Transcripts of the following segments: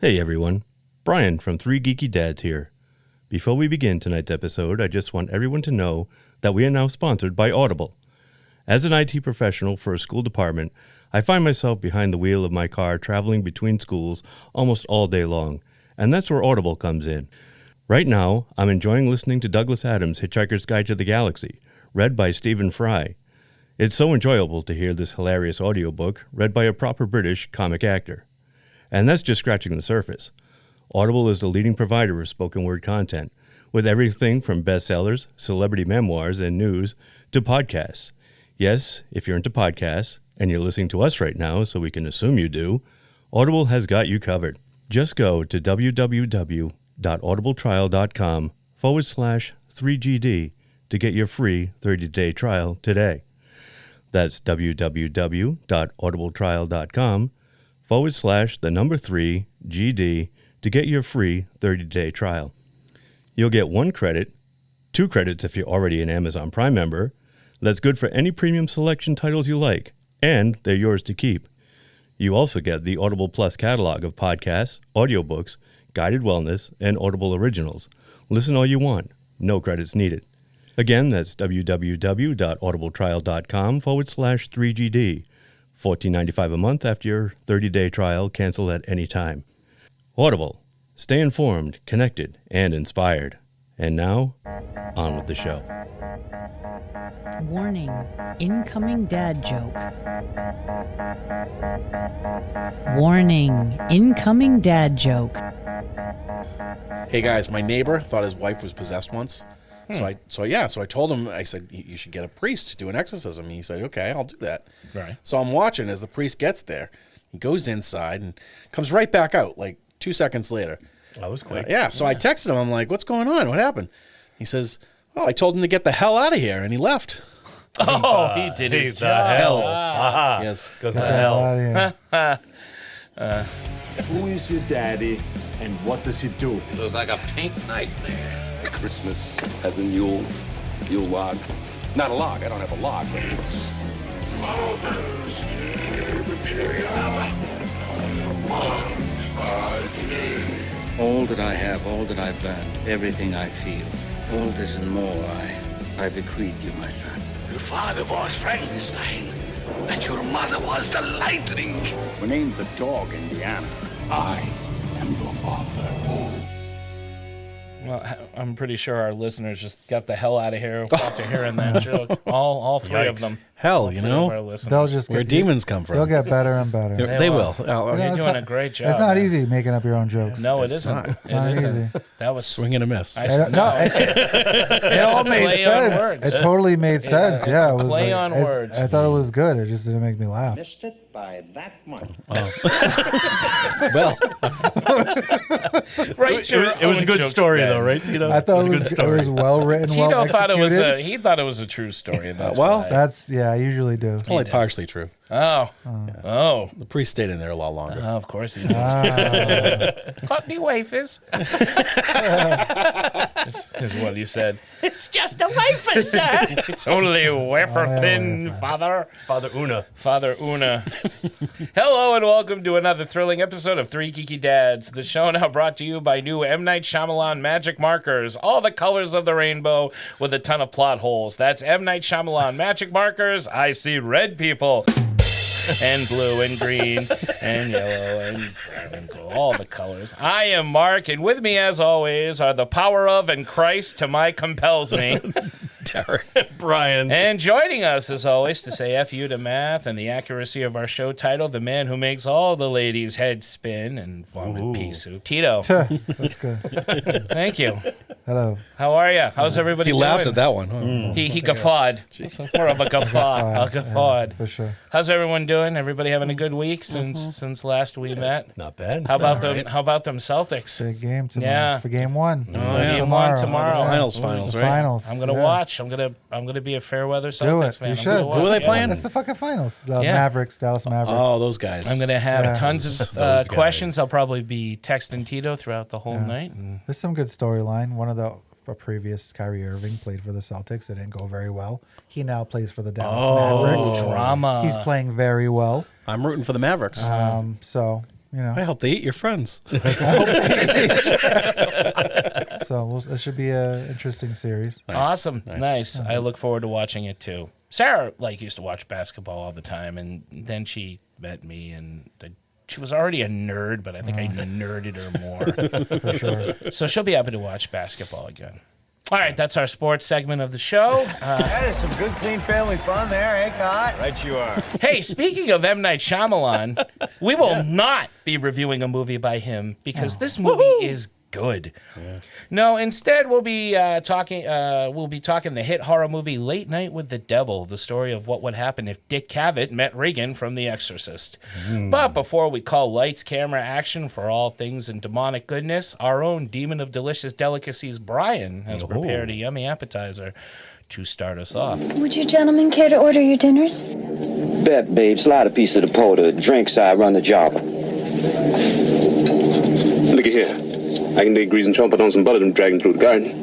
Hey everyone, Brian from 3 Geeky Dads here. Before we begin tonight's episode, I just want everyone to know that we are now sponsored by Audible. As an IT professional for a school department, I find myself behind the wheel of my car traveling between schools almost all day long, and that's where Audible comes in. Right now, I'm enjoying listening to Douglas Adams' Hitchhiker's Guide to the Galaxy, read by Stephen Fry. It's so enjoyable to hear this hilarious audiobook read by a proper British comic actor. And that's just scratching the surface. Audible is the leading provider of spoken word content, with everything from bestsellers, celebrity memoirs, and news to podcasts. Yes, if you're into podcasts, and you're listening to us right now, so we can assume you do, Audible has got you covered. Just go to www.audibletrial.com/3GD to get your free 30-day trial today. That's www.audibletrial.com/3GD to get your free 30-day trial. You'll get 1 credit, 2 credits if you're already an Amazon Prime member. That's good for any premium selection titles you like, and they're yours to keep. You also get the Audible Plus catalog of podcasts, audiobooks, guided wellness, and Audible originals. Listen all you want. No credits needed. Again, that's www.audibletrial.com/3GD. $14.95 a month after your 30-day trial. Cancel at any time. Audible. Stay informed, connected, and inspired. And now, on with the show. Warning, incoming dad joke. Warning, incoming dad joke. Hey guys, my neighbor thought his wife was possessed once. So I told him, I said, you should get a priest to do an exorcism. He said, okay, I'll do that. Right. So I'm watching as the priest gets there. He goes inside and comes right back out like 2 seconds later. That was quick. So I texted him. I'm like, what's going on? What happened? He says, well, I told him to get the hell out of here, and he left. Oh, he did his job. Hell. Aha. Yes. Goes to hell. Who is your daddy and what does he do? It was like a pink nightmare. Christmas has a Yule log. Not a log, I don't have a log, but it's... All that I have, all that I've learned, everything I feel, all this and more I bequeath you, my son. Your father was Frankenstein, and your mother was the lightning. We named the dog Indiana. I am your father. Well, I'm pretty sure our listeners just got the hell out of here after hearing that joke. All three of them. Hell, you know, they'll just where demons come from. They'll get better and better. They will. You're doing a great job. It's not man. easy making up your own jokes. No, it It's isn't. not. It not isn't. easy. That was Swing and a miss. It all made Play on sense. words. It totally made sense. it's Yeah, a it was play like, on it's- words. I thought it was good. It just didn't make me laugh. Missed it by that much. Well, right. It was a good story, though, right, Tito? I thought a it good was story. well written, well Tito executed. he thought it was a true story. And that's well, why. I usually do. it's only partially true. Oh. The priest stayed in there a lot longer. Of course he did. Got me wafers. is what he said. It's just a wafer, sir. It's only wafer thin, Father. Father Una. Father Una. Hello and welcome to another thrilling episode of 3 Geeky Dads. The show now brought to you by new M. Night Shyamalan magic markers. All the colors of the rainbow with a ton of plot holes. That's M. Night Shyamalan magic markers. I see red people. And blue and green and yellow and brown and gold. All the colors. I am Mark, and with me as always are the power of and Christ to my compels me. Derek. Brian. And joining us, as always, to say F you to math and the accuracy of our show title, the man who makes all the ladies' heads spin and vomit pea soup, Tito. That's good. Thank you. Hello. How are you? How's everybody He doing? laughed at that one. Huh? He guffawed. More of a guffaw. A guffawed. Yeah, for sure. How's everyone doing? Everybody having a good week since last we met? Not bad. How about them? How about them Celtics? Big game tomorrow. Yeah. For game one. Game one tomorrow. Finals, The right? finals. I'm gonna Yeah. watch. I'm gonna be a fair weather Do Celtics it. fan. You I'm should. gonna watch. Who are they Yeah. playing? That's the fucking finals. The Yeah. Mavericks, Dallas Mavericks. Oh, those guys. I'm gonna have Yeah. tons of Those guys. questions. I'll probably be texting Tito throughout the whole night. And There's some good storyline. One of the previous Kyrie Irving played for the Celtics. It didn't go very well. He now plays for the Dallas Mavericks. drama. He's playing very well. I'm rooting for the Mavericks. So You know, I hope they eat your friends. so it should be an interesting series. Awesome. Nice. I look forward to watching it too. Sarah used to watch basketball all the time, and then she met me, and she was already a nerd, but I think I nerded her more. For sure. So she'll be happy to watch basketball again. All right, that's our sports segment of the show. That is some good, clean family fun there, eh, Cot? Right you are. Hey, speaking of M. Night Shyamalan, we will not be reviewing a movie by him because this movie is good. Yeah. No, instead we'll be talking the hit horror movie Late Night with the Devil, the story of what would happen if Dick Cavett met Regan from The Exorcist. But before we call lights, camera, action for all things and demonic goodness, our own demon of delicious delicacies, Brian, has prepared a yummy appetizer to start us off. Would you gentlemen care to order your dinners? Bet, babe. Slide a piece of the porter. Drinks, I run the job. Look at here. I can dig grease and chomp it on some butter and drag him through the garden.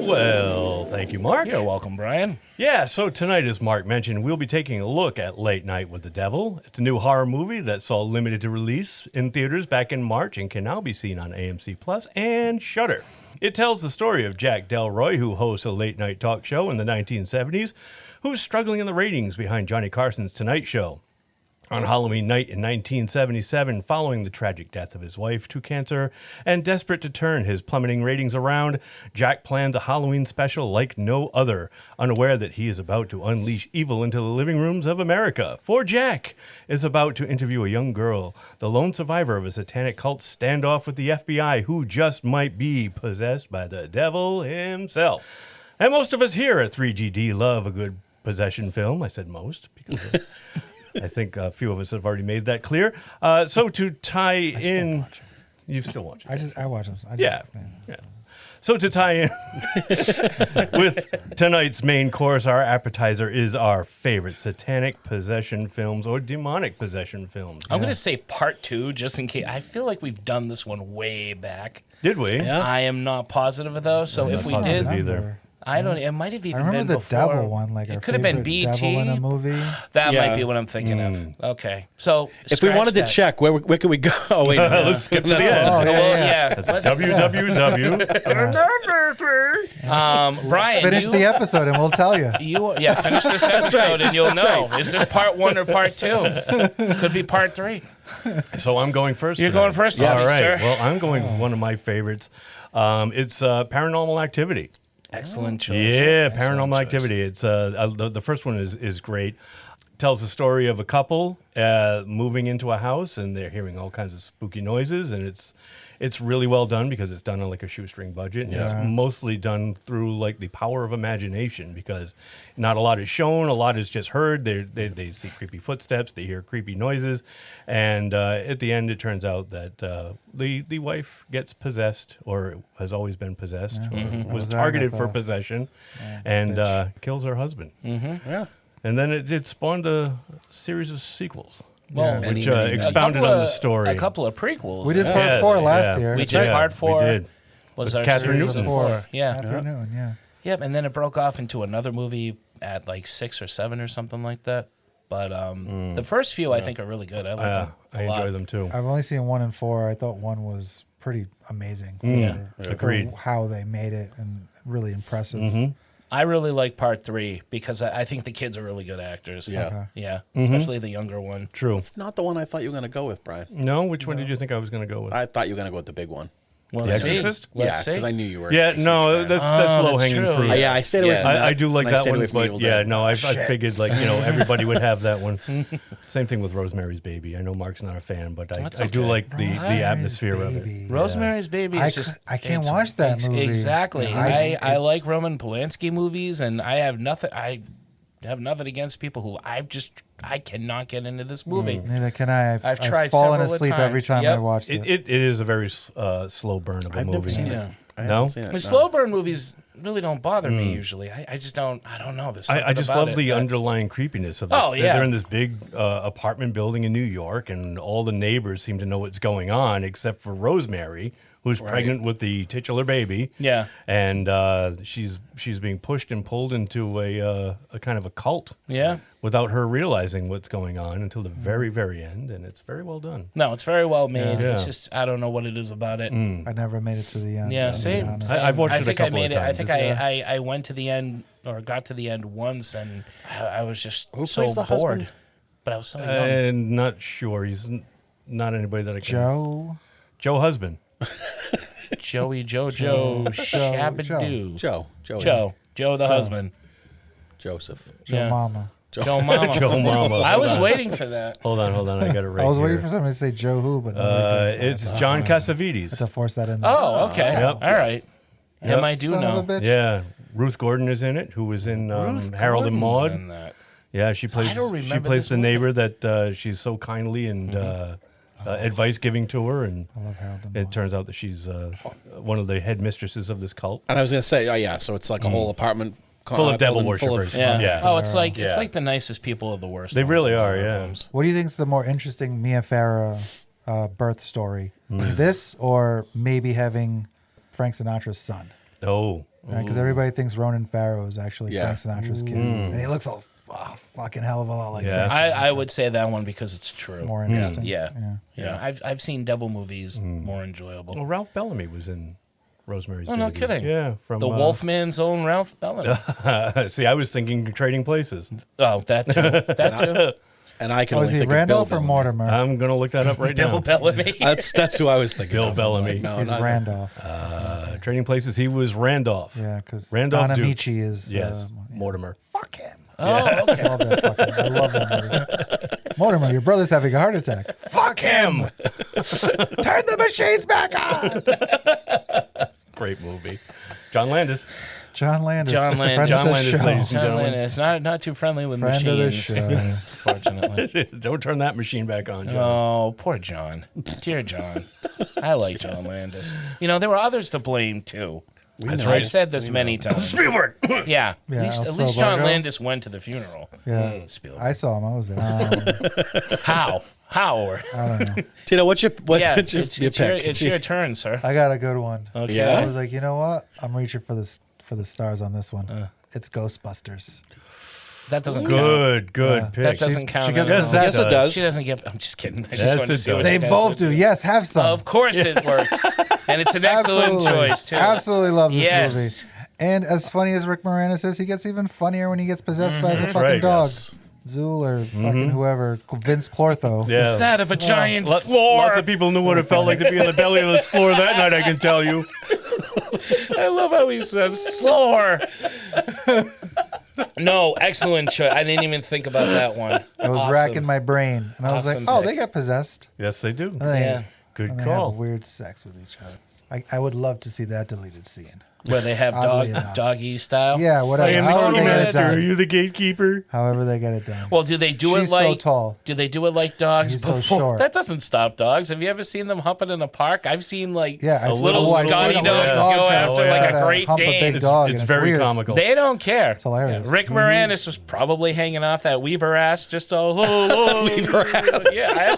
Well, thank you, Mark. You're welcome, Brian. Yeah, so tonight, as Mark mentioned, we'll be taking a look at Late Night with the Devil. It's a new horror movie that saw limited release in theaters back in March and can now be seen on AMC Plus and Shudder. It tells the story of Jack Delroy, who hosts a late-night talk show in the 1970s, who's struggling in the ratings behind Johnny Carson's Tonight Show. On Halloween night in 1977, following the tragic death of his wife to cancer, and desperate to turn his plummeting ratings around, Jack plans a Halloween special like no other, unaware that he is about to unleash evil into the living rooms of America. For Jack is about to interview a young girl, the lone survivor of a satanic cult standoff with the FBI, who just might be possessed by the devil himself. And most of us here at 3GD love a good possession film. I said most, because I think a few of us have already made that clear. So to tie in, you still watch it? I watch them. Yeah. So to tie in with tonight's main course, our appetizer is our favorite satanic possession films or demonic possession films. I'm going to say part 2, just in case. I feel like we've done this one way back. Did we? Yeah. I am not positive, though. So if we did, either. I don't. It might have even been I remember the before. devil one, like it could have been BT. Devil in a movie. That might be what I'm thinking of. Okay, so if we wanted to check, where could we go? Oh wait, let's skip to the end. Oh, yeah. That's www. Brian, finish the episode and we'll tell you. Finish this episode and you'll know. Is this part 1 or part 2? Could be part 3. So I'm going first. You're going first. Yes. All right. Sir. Well, I'm going with one of my favorites. It's Paranormal Activity. Excellent choice. Yeah, Paranormal Activity. It's the first one is great. Tells the story of a couple moving into a house, and they're hearing all kinds of spooky noises, and it's really well done because it's done on like a shoestring budget. And it's mostly done through like the power of imagination, because not a lot is shown, a lot is just heard. They see creepy footsteps, they hear creepy noises, and at the end it turns out that the wife gets possessed, or has always been possessed, or was targeted for possession, and kills her husband. Mm-hmm. Yeah. And then it spawned a series of sequels. Well, which expounded on the story. A couple of prequels. We did part 4 last year. We did part 4. We did. Was our Catherine series Newton. of 4. Yeah. Catherine Newton, yeah. Yep, and then it broke off into another movie at like 6 or 7 or something like that. But the first few I think are really good. I like them. I enjoy them too. I've only seen 1 and 4. I thought 1 was pretty amazing Agreed. for how they made it, and really impressive. Mm-hmm. I really like part 3 because I think the kids are really good actors. Yeah. Okay. Yeah. Especially the younger one. True. It's not the one I thought you were going to go with, Brian. No, which one did you think I was going to go with? I thought you were going to go with the big one. Well, The Exorcist? Because I knew you were. Yeah, no, that's low hanging true. fruit. Yeah, I stayed away from that. I do like and I that stayed one, away from but Evil yeah, Dead. no, I figured like everybody would have that one. Same thing with Rosemary's Baby. I know Mark's not a fan, but I do like the atmosphere of it. Rosemary's Baby is just I can't watch that movie. Exactly. I like Roman Polanski movies, and I have nothing against people who I cannot get into this movie. Neither can I. I've tried I've fallen several asleep times. every time I watched it. It is a very slow burn of a I've movie. never seen Yeah. it. I No? haven't seen it, I mean, slow burn movies really don't bother me usually. I just don't. I don't know. There's something I just about love it the that- underlying creepiness of this. Oh, yeah. They're in this big apartment building in New York, and all the neighbors seem to know what's going on, except for Rosemary, who's pregnant with the titular baby. Yeah. And she's being pushed and pulled into a kind of a cult. Yeah. Without her realizing what's going on until the very, very end, and it's very well done. No, it's very well made. Yeah. It's just I don't know what it is about it. I never made it to the end. Yeah, same. I've watched it a couple I of times. I think I went to the end or got to the end once, and I was just so plays the bored. husband? But I was so young. And not sure. He's not anybody that I can. Joe Husband. Joey Jojo Shabadoo. Joe the husband. Joseph. Joe Mama. Joe Mama. Joe Mama. I was waiting for that. Hold on. I got it right I was here. waiting for somebody to say Joe who, but it's John Cassavetes. to force that in there. Oh, okay. Yep. All right. Yep. I do Son know. of a bitch. Yeah, Ruth Gordon is in it, who was in Harold and Gordon's Maude. in that. Yeah, she plays. don't remember She plays this the movie. neighbor that she's so kindly and advice giving to her, and I love Harold and it Maude. turns out that she's one of the headmistresses of this cult. And I was going to say, so it's like a whole apartment Full of devil building full of- worshippers. Yeah. Yeah. Oh, it's like Yeah. the nicest people of the worst. They ones really in are, horror yeah. films. What do you think is the more interesting Mia Farrow birth story? This or maybe having Frank Sinatra's son? Oh, Because everybody thinks Ronan Farrow is actually Yeah. Frank Sinatra's kid. And he looks a fucking hell of a lot like Yeah. Frank Sinatra. I would say that one because it's true. More interesting. Yeah. Yeah. I've seen devil movies more enjoyable. well, Ralph Bellamy was in Rosemary's Oh, no Baby. kidding. Yeah, from The Wolfman's own Ralph Bellamy. See, I was thinking Trading Places. Oh, that too. That too. And I can Oh, only is he think Randolph of or Bill Mortimer? I'm gonna look that up right Bill now. Bellamy. That's who I was thinking Bill of. Bellamy. No, He's not Randolph. Trading Places. He was Randolph. Yeah, because Randolph Don Duke. Amici is Yes, Mortimer. Fuck him. Oh, okay. I love that movie. Mortimer, your brother's having a heart attack. Fuck him. Turn the machines back on. Great movie. John Landis. John Landis. John friend Landis. of the Landis, show. ladies and John gentlemen. Landis, not too friendly with Friend of the machines. show. Unfortunately. Don't turn that machine back on, John. Oh, poor John. Dear John. I like John Landis. You know, there were others to blame too. I've said this many times. Spielberg. Yeah. Yeah, at Al least John Spielberg. Landis went to the funeral. Yeah. Spielberg. I saw him. I was there. How? I don't know. Tina, what's your it's your pick? it's your turn, sir. I got a good one. Okay. Yeah? I was like, you know what? I'm reaching for the stars on this one. It's Ghostbusters. That doesn't count. Good pick. That doesn't count. She gets at all. possessed. Yes, it does. She doesn't get. I'm just kidding. I just Yes, wanted to it see what does. you They guys both would do. Yes, have some. Of course it works. And it's an excellent choice, too. Absolutely love this Yes. movie. And as funny as Rick Moranis is, he gets even funnier when he gets possessed by the That's fucking right, dog. yes. Zool or fucking whoever. Vince Clortho. Yeah. That of a giant floor. Lots of people knew what it felt like to be on the belly of the floor that night, I can tell you. I love how he says floor. No, excellent choice. I didn't even think about that one. I was Awesome. racking my brain. And I was Awesome like, oh, pick. they get possessed. Yes, they do. And they, Yeah. Good and they call. have weird sex with each other. I would love to see that deleted scene. Where they have Oddly enough. doggy style. Yeah, whatever. I am the However key they get it master. Are done. you the gatekeeper? However they get it done. Well, do they do She's it like? so tall. Do they do it like dogs? He's so before? short. That doesn't stop dogs. Have you ever seen them humping in a park? I've seen like Yeah, I've seen- little oh, I've seen Scotty a dogs little dog go try to after like try a to Great hump a Dane. big dog, It's and very weird. comical. They don't care. It's hilarious. Rick Moranis was probably hanging off that Weaver ass just Weaver ass. Yeah,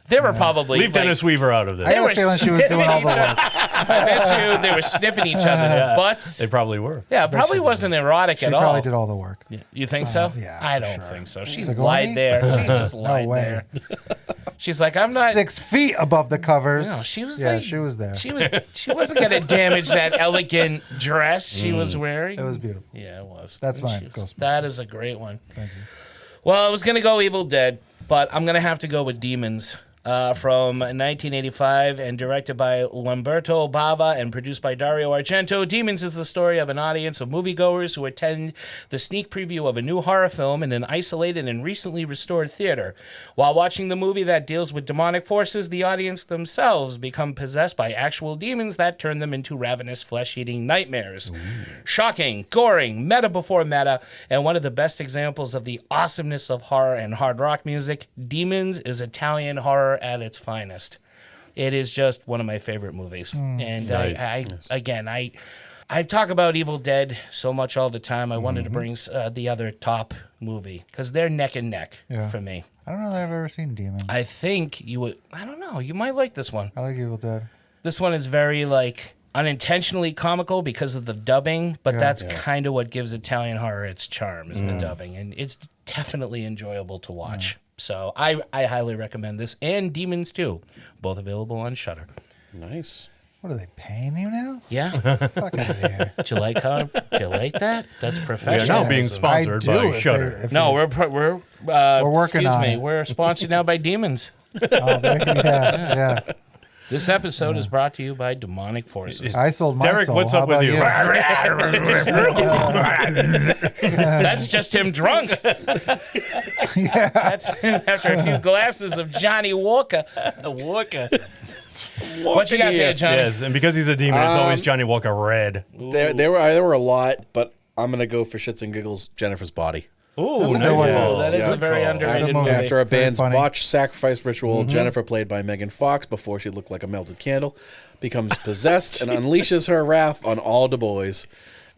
they were probably Leave Dennis Weaver out of this. I have a feeling she was doing all the work. They were sniffing each other's butts. They probably were. Yeah, it probably wasn't erotic She at all. probably did all the work. You think so? Yeah, I for don't sure. think so. She Sigourney? lied there. She just No lied way. there. She's like, I'm not. 6 feet above the covers. No, she was Yeah, like, she was there. She wasn't gonna damage that elegant dress she was wearing. It was beautiful. Yeah, it was. That's And mine, she was- Ghostbusters. That is a great one. Thank you. Well, I was gonna go Evil Dead, but I'm gonna have to go with Demons. From 1985 and directed by Lamberto Bava and produced by Dario Argento. Demons is the story of an audience of moviegoers who attend the sneak preview of a new horror film in an isolated and recently restored theater. While watching the movie that deals with demonic forces, the audience themselves become possessed by actual demons that turn them into ravenous, flesh-eating nightmares. Shocking, goring, meta before meta, and one of the best examples of the awesomeness of horror and hard rock music. Demons is Italian horror at its finest. It is just one of my favorite movies. And Nice. I talk about Evil Dead so much all the time. I wanted to bring the other top movie because they're neck and neck for me. I don't know that I've ever seen Demons. I think you would. I don't know. You might like this one. I like Evil Dead. This one is very like unintentionally comical because of the dubbing, but that's kind of what gives Italian horror its charm is the dubbing, and it's definitely enjoyable to watch. So I highly recommend this and Demons 2, both available on Shudder. Nice. What are they paying you now? Yeah. Fuck out of here. Do you like that? That's professional. We are now being sponsored by Shudder. No, we're working on it. We're sponsored now by Demons. Yeah. This episode is brought to you by Demonic Forces. I sold my Derek, soul. what's How up with about you? That's just him drunk. That's him after a few glasses of Johnny Walker. What you got there, Johnny? Yes, and because he's a demon, it's always Johnny Walker Red. There were a lot, but I'm gonna go for shits and giggles. Jennifer's Body. Oh, That's a nice. good one. call. That is a very underrated movie. After a Very band's funny. botched sacrifice ritual, Jennifer, played by Megan Fox, before she looked like a melted candle, becomes possessed and unleashes her wrath on all the boys.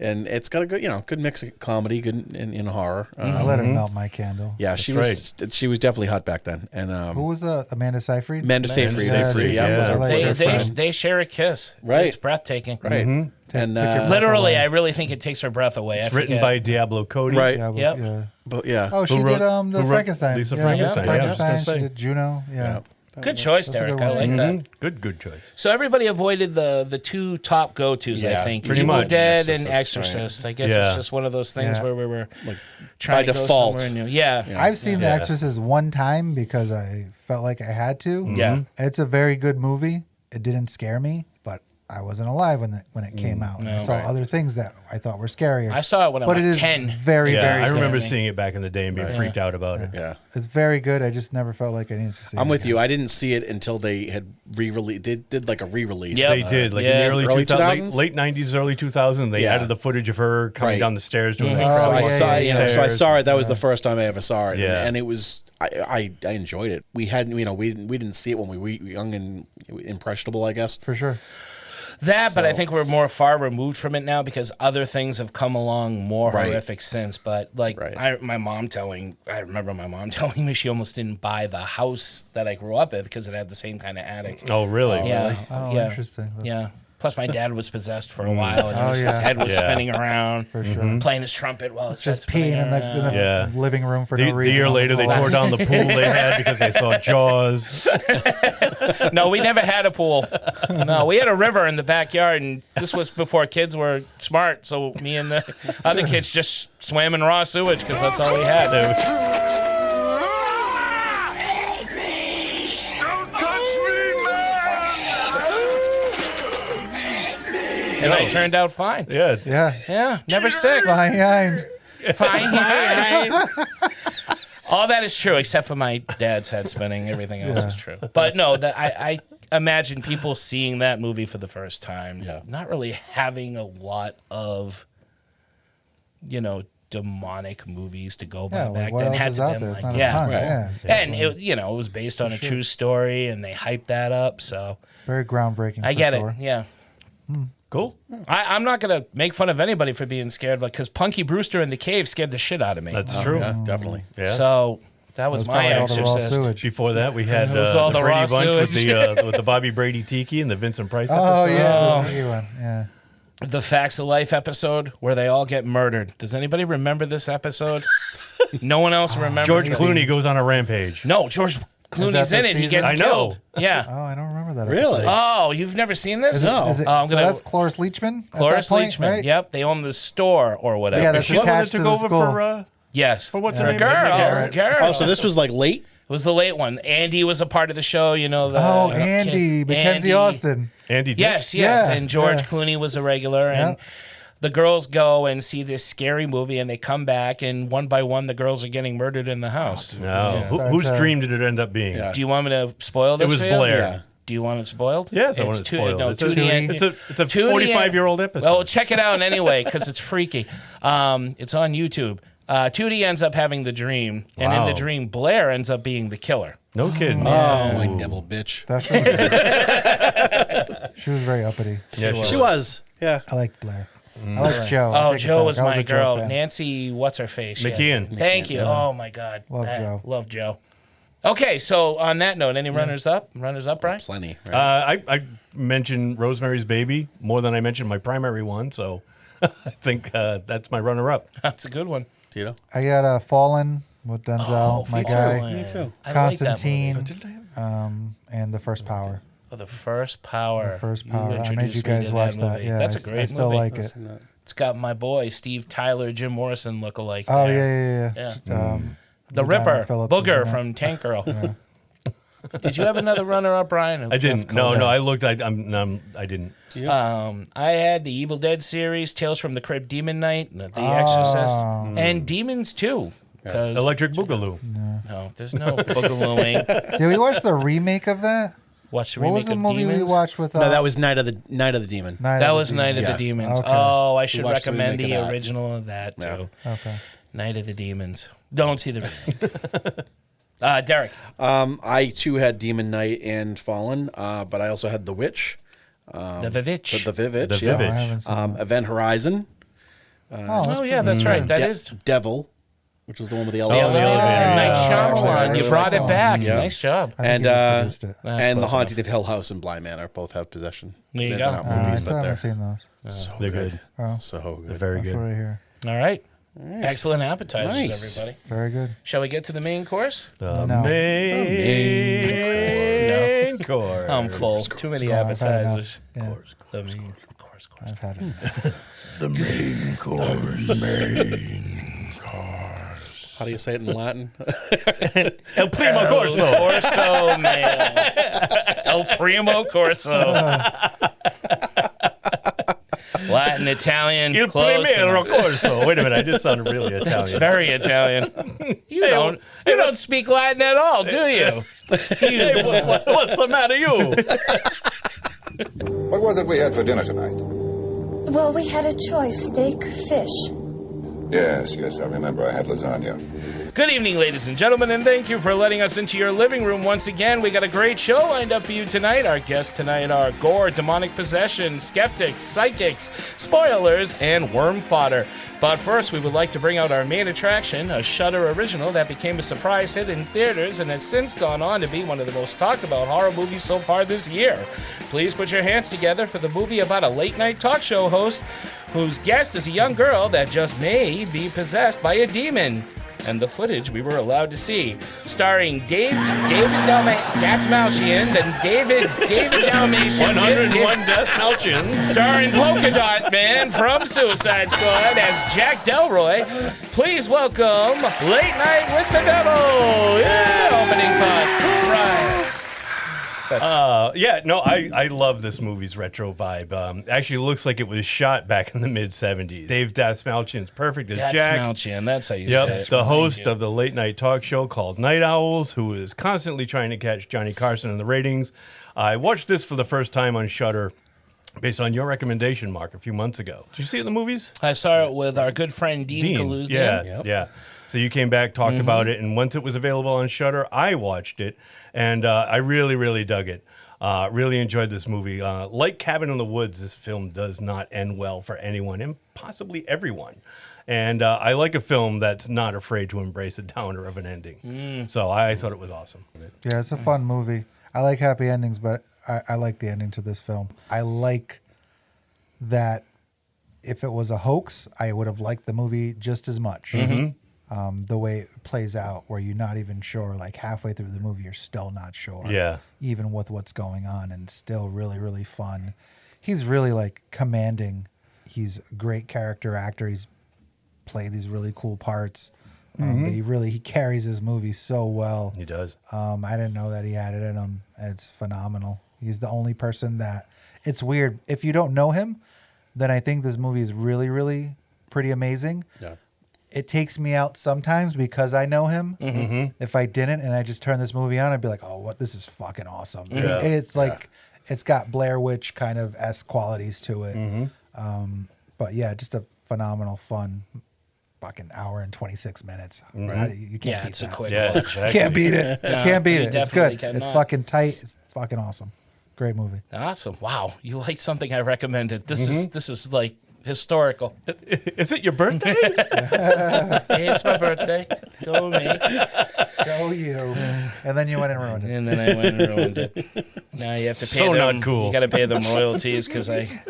And it's got a good mix of comedy, good in horror. I let her melt my candle. Yeah, she was definitely hot back then. And Who was Amanda Seyfried? Amanda Seyfried. Seyfried, Yeah, was yeah. her- was her friend. They share a kiss. Right. It's breathtaking. Right. And Took your breath Literally, away. I really think it takes her breath away. It's written by Diablo Cody. Right. Yeah, Yep. yeah. But yeah. Oh, she Who did wrote- the who wrote Frankenstein. Lisa Yeah, Frankenstein, yeah, I was Frankenstein. gonna She say. did Juno. Yeah. Good choice, That's a Derek. good I one. like that. Good choice. So everybody avoided the two top go-tos, I Yeah, think. pretty Evil much. Dead and Exorcist, Exorcist. I guess Yeah. it's just one of those things Yeah. where we were by trying to default. go somewhere new. Yeah. I've seen The Yeah. Exorcist one time because I felt like I had to. Yeah. It's a very good movie. It didn't scare me, but I wasn't alive when it came out. And I saw other things that I thought were scarier. I saw it when I but was it is 10. very, Yeah, very I remember scary. seeing it back in the day and being freaked out about it. Yeah. It's very good. I just never felt like I needed to see it. I'm with again. you. I didn't see it until they had re-released. They did like a re-release. Yep. They did, like in Yeah. the early Early 2000s, 2000s? late 90s, early 2000s. They Yeah. added the footage of her coming Right. down the stairs doing Mhm. that So I yeah, saw, yeah, you know, yeah. so I saw it. That was the first time I ever saw it, Yeah. and it was I enjoyed it. We hadn't, we didn't see it when we were young and impressionable, I guess. For sure. But I think we're more far removed from it now because other things have come along more Right. horrific since. But like Right. I remember my mom telling me she almost didn't buy the house that I grew up in because it had the same kind of attic. Oh, really? Yeah. Oh, yeah. interesting. That's Yeah. Plus, my dad was possessed for a while, and Oh, his yeah. head was Yeah. spinning around, For sure. playing his trumpet while his Just head's spinning peeing in the Yeah. living room for The, no the reason. year on the later, they floor. tore down the pool they had because they saw Jaws. No, we never had a pool. No, we had a river in the backyard, and this was before kids were smart. So me and the other kids just swam in raw sewage because that's all we had. And I turned out fine. Yeah. Yeah. Yeah, never sick. Fine. Fine. All that is true, except for my dad's head spinning. Everything else is true. But no, that I imagine people seeing that movie for the first time, not really having a lot of, demonic movies to go by Yeah, like back what then. else Had is to out been there? It's like, not a yeah. ton. Right. Yeah. it's And definitely it was based on a true story, and they hyped that up. So very groundbreaking. I for get sure. it. Yeah. Cool. I'm not going to make fun of anybody for being scared, because Punky Brewster in the cave scared the shit out of me. That's true. Yeah, definitely. Yeah. So that was my probably all the raw Exorcist. sewage. Before that, we had It was all the the raw Brady Bunch sewage. with the Bobby Brady Tiki and the Vincent Price Oh episode. yeah, Oh. that's a good one. Yeah. The Facts of Life episode where they all get murdered. Does anybody remember this episode? No one else remembers. George this. Clooney goes on a rampage. No, George Clooney's that in the it. He season? gets I know. killed. Yeah. Oh, I don't remember that. Really? episode. Oh, you've never seen this? Is it, is it, Oh, I'm so gonna- that's Cloris Leachman. at Cloris that point, Leachman. right? Yep, they own the store or whatever. Yeah, that's She the one that attached to took the over school. for yes. for what's Yeah. her name? Girls. Oh, so this was like late? It was the late one. Andy was a part of the show, The Oh, Andy, Mackenzie Andy. Austin. Andy Dick. Yes. Yeah, And George yeah. Clooney was a regular. And the girls go and see this scary movie, and they come back, and one by one, the girls are getting murdered in the house. No. Yeah. Whose Start to- dream did it end up being? Yeah. Do you want me to spoil this? It was for you? Blair. Yeah. Do you want it spoiled? Yes, I want it Tootie- spoiled. No, It's Tootie and- It's a Tootie 45-year-old episode. Well, check it out anyway because it's freaky. It's on YouTube. Tootie ends up having the dream, and in Wow. the dream, Blair ends up being the killer. No kidding. Oh, my devil bitch. That's right. She was very uppity. Yeah, She was. Yeah. I like Blair. I like Joe. Oh, I take it Joe back. was I my a Joe girl. fan. Nancy, what's her face? McKeon. Thank you. Oh my God. Love Joe. Love Joe. Okay, so on that note, any runners up? Runners up, Brian? Plenty. Right? I mentioned Rosemary's Baby more than I mentioned my primary one, so I think that's my runner-up. That's a good one. Tito? I got Fallen with Denzel, my guy. Me too. I Constantine, like that movie. and The First Power. Oh, The First Power. The First Power. I made introduced you me to guys watch that. movie. Yeah, That's a great I still movie. like it. It's got my boy Steve Tyler, Jim Morrison look-alike. Oh there. yeah. The Lou Ripper, Diamond Phillips is in Booger it. from Tank Girl. Did you have another runner-up, Brian? I didn't. No, I looked. I didn't. I had the Evil Dead series, Tales from the Crypt, Demon Knight, The Exorcist, and Demons 2. Electric Boogaloo. No, there's no boogalooing. Did we watch the remake of that? Watch the What remake was the of movie Demons? we watched with? No, that was Night of the Demon. That was Night of the Yes. Demons. Okay. Oh, I should watched the recommend remake the of that. original of that too. Okay. Night of the Demons. Don't see the remake. Derek. I too had Demon Knight and Fallen, but I also had The Witch. The Vivitch. The Vivitch, The yeah. Vivitch. I haven't seen that. Event Horizon. Oh, yeah, that's right. That is Devil, which was the one with the the elevator. elevator. elevator. Night Oh, Shyamalan. actually, I You really brought like it that back. one. Yeah. Nice job. I think And he just produced it. That's and The close Haunting of Hill House and Bly Manor both have possession. There you They're go. not I movies, still but haven't they're seen those. so They're good. good. Oh, So They're good. very that's good. right here. All right. Excellent appetizers, Nice. everybody. Very good. Shall we get to the main course? The No. main course. I'm full. Too many I've had enough. appetizers. Yeah, The main course. I've had it. The main course. How do you say it in Latin? El primo corso. Corso, man. El primo corso. Latin, Italian, Il close primero enough. corso. Wait a minute, I just sounded really Italian. It's very Italian. You don't speak Latin at all, do you? Hey, what's the matter, you? What was it we had for dinner tonight? Well, we had a choice, steak or fish. Yes, I remember I had lasagna. Good evening, ladies and gentlemen, and thank you for letting us into your living room once again. We got a great show lined up for you tonight. Our guests tonight are gore, demonic possession, skeptics, psychics, spoilers, and worm fodder. But first, we would like to bring out our main attraction, a Shudder original that became a surprise hit in theaters and has since gone on to be one of the most talked about horror movies so far this year. Please put your hands together for the movie about a late-night talk show host whose guest is a young girl that just may be possessed by a demon. And the footage we were allowed to see, starring David Dastmalchian and David Dalmatian. 101 Dastmalchians. Starring Polka Dot Man from Suicide Squad as Jack Delroy. Please welcome Late Night with the Devil. Yeah, opening thoughts. Right. I love this movie's retro vibe. Actually, looks like it was shot back in the mid-'70s. Dave Dastmalchian's perfect as Jack. Dastmalchian, that's how you say it. The host of the late-night talk show called Night Owls, who is constantly trying to catch Johnny Carson in the ratings. I watched this for the first time on Shudder based on your recommendation, Mark, a few months ago. Did you see it in the movies? I saw it with our good friend Dean Kaluzdan. Yeah. So you came back, talked about it, and once it was available on Shudder, I watched it, and I really, really dug it. Really enjoyed this movie. Like Cabin in the Woods, this film does not end well for anyone, and possibly everyone. And I like a film that's not afraid to embrace a downer of an ending. So I thought it was awesome. Yeah, it's a fun movie. I like happy endings, but I like the ending to this film. I like that if it was a hoax, I would have liked the movie just as much. The way it plays out, where you're not even sure, like halfway through the movie, you're still not sure. Yeah. Even with what's going on, and still really, really fun. He's really like commanding. He's a great character actor. He's played these really cool parts. But he carries his movie so well. He does. I didn't know that he had it in him. It's phenomenal. He's the only person that, it's weird. If you don't know him, then I think this movie is really, really pretty amazing. Yeah. It takes me out sometimes because I know him. If I didn't and I just turned this movie on, I'd be like, oh, what? This is fucking awesome. Yeah. It's like, it's got Blair Witch kind of S qualities to it. But yeah, just a phenomenal, fun fucking hour and 26 minutes. Right? You can't beat it's that. a quick Yeah, watch. exactly. Can't beat it. No, Can't beat you it. It's definitely good. It's cannot. fucking tight. It's fucking awesome. Great movie. Awesome. Wow. You like something I recommended. This is like Historical. Is it your birthday? It's my birthday. Go me. Go you. And then you went and ruined it. And then I went and ruined it. Now you have to pay So them. not cool. You got to pay them royalties because I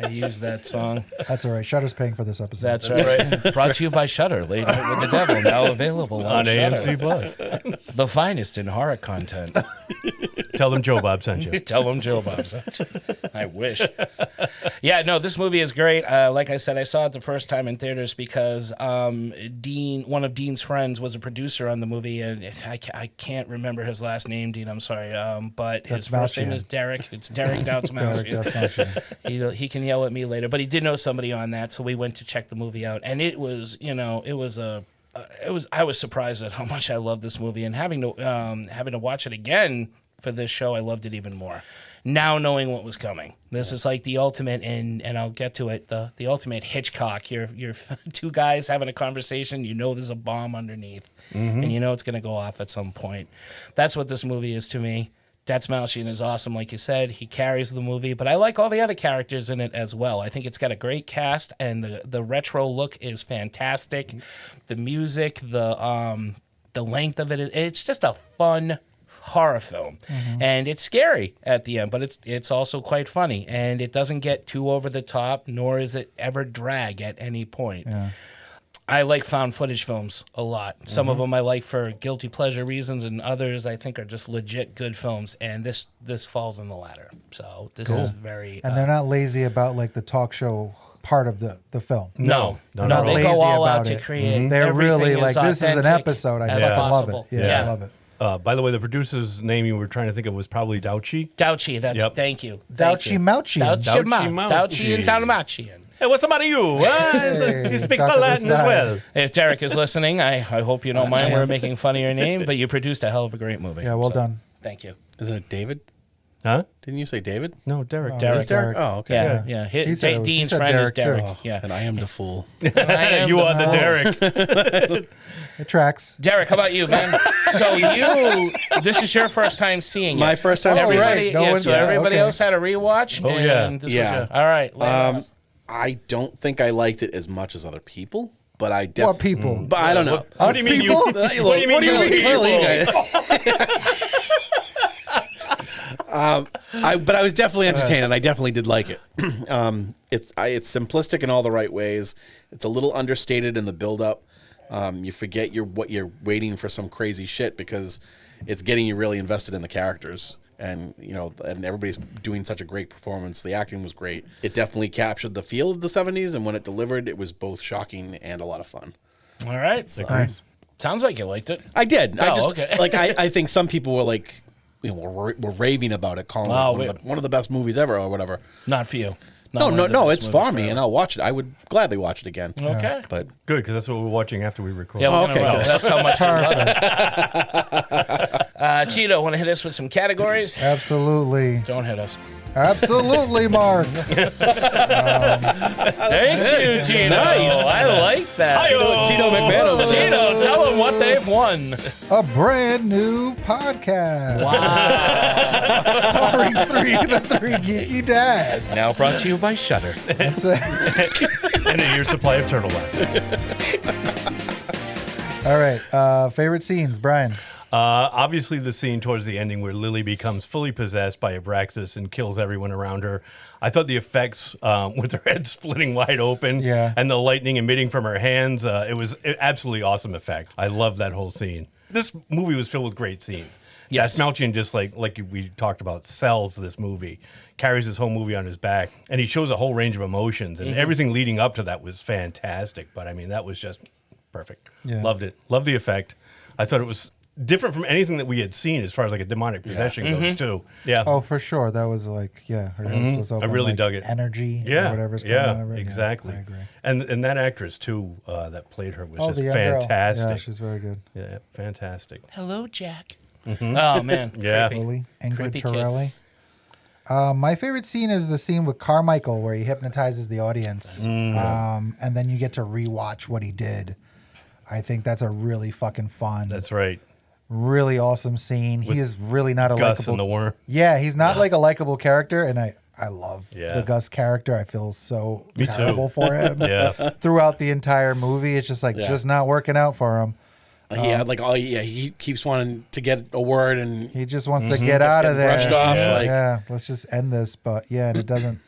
used that song. That's all right. Shutter's paying for this episode. That's right. Brought to you by Shudder. Late Night with the Devil. Now available on AMC Shudder. Plus. The finest in horror content. Tell them Joe Bob sent you. Tell them Joe Bob sent you. I wish. Yeah, no, this movie is great. Like I said, I saw it the first time in theaters because Dean, one of Dean's friends, was a producer on the movie, and I can't remember his last name, Dean. I'm sorry, but his first name is Derek. It's Derek Dastmalchian. He can yell at me later, but he did know somebody on that, so we went to check the movie out, and it was, I was surprised at how much I loved this movie, and having to watch it again for this show, I loved it even more. Now knowing what was coming, this is like the ultimate, and I'll get to it. The ultimate Hitchcock. You're two guys having a conversation. You know there's a bomb underneath, and you know it's going to go off at some point. That's what this movie is to me. Dastmalchian is awesome, like you said. He carries the movie, but I like all the other characters in it as well. I think it's got a great cast, and the retro look is fantastic. The music, the length of it's just a fun horror film, and it's scary at the end, but it's also quite funny, and it doesn't get too over the top, nor is it ever drag at any point. I like found footage films a lot. Some of them I like for guilty pleasure reasons, and others I think are just legit good films, and this falls in the latter. So this is very and they're not lazy about like the talk show part of the film. No, they're not they lazy go all about out to it. create. They're really everything like, this is an authentic episode. I as fucking love possible. it. Yeah, I love it. By the way, the producer's name you were trying to think of was probably Dauchi. Dauchi, that's thank you. Dastmalchian. Dauchi and Dalmatian. Hey, what's the matter you? You speak Latin as well. If Derek is listening, I hope you don't mind we're making fun of your name, but you produced a hell of a great movie. Yeah, well done. Thank you. Isn't it David? Huh? Didn't you say David? No, Derek. Is it Derek? Oh, okay. Yeah. He said Dean's friend is Derek, Derek. too. Yeah. And I am the fool. You are the Derek. It tracks. Derek, how about you, man? So this is your first time seeing it. My first time seeing it. Everybody else had a rewatch. Oh, yeah. This was all right. I don't think I liked it as much as other people, but I What people? But I don't know. What do you mean? people? What do you mean? But I was definitely entertained, and I definitely did like it. It's simplistic in all the right ways. It's a little understated in the build-up. You forget what you're waiting for some crazy shit because it's getting you really invested in the characters. And and everybody's doing such a great performance. The acting was great. It definitely captured the feel of the 70s, and when it delivered, it was both shocking and a lot of fun. All right. Sounds like you liked it. I did. Okay. I think some people were like, were raving about it, calling it one of the best movies ever or whatever. Not for you. No, it's for me, and I'll watch it. I would gladly watch it again. Okay. But Good, because that's what we're watching after we record. Yeah, we're okay, gonna roll. good. That's how much you love it. Cheeto, want to hit us with some categories? Absolutely. Don't hit us. Absolutely, Mark. Thank you, Tito. Nice. I like that. Tito McMahon over there. Tito, tell them what they've won. A brand new podcast. Wow. Starring the three geeky dads. Now brought to you by Shudder. That's it. And a year's supply of turtle wax. All right. Favorite scenes, Brian. Obviously, the scene towards the ending where Lily becomes fully possessed by Abraxas and kills everyone around her. I thought the effects with her head splitting wide open and the lightning emitting from her hands, it was an absolutely awesome effect. I love that whole scene. This movie was filled with great scenes. Yes. Dastmalchian, just like we talked about, sells this movie, carries this whole movie on his back, and he shows a whole range of emotions, and everything leading up to that was fantastic. But, I mean, that was just perfect. Yeah. Loved it. Loved the effect. I thought it was different from anything that we had seen as far as like a demonic possession goes too. Yeah. Oh, for sure. That was like, her head was open, I really like dug it. Energy or whatever's coming out of it. Exactly. Yeah, I agree. And that actress too that played her was just the young girl. fantastic. Yeah, she's very good. Yeah, fantastic. Hello, Jack. Oh, man. Yeah. Lily, Ingrid Creepy Torelli. My favorite scene is the scene with Carmichael where he hypnotizes the audience. And then you get to rewatch what he did. I think that's a really fucking fun. That's right. Really awesome scene. He is really not a Gus likable. and the worm. Yeah, he's not like a likable character, and I love Yeah. the Gus character. I feel so Me too. terrible for him. Yeah. Throughout the entire movie, it's just like just not working out for him. He keeps wanting to get a word, and He just wants to get out of there. brushed off. Yeah. Let's just end this. But yeah, and it doesn't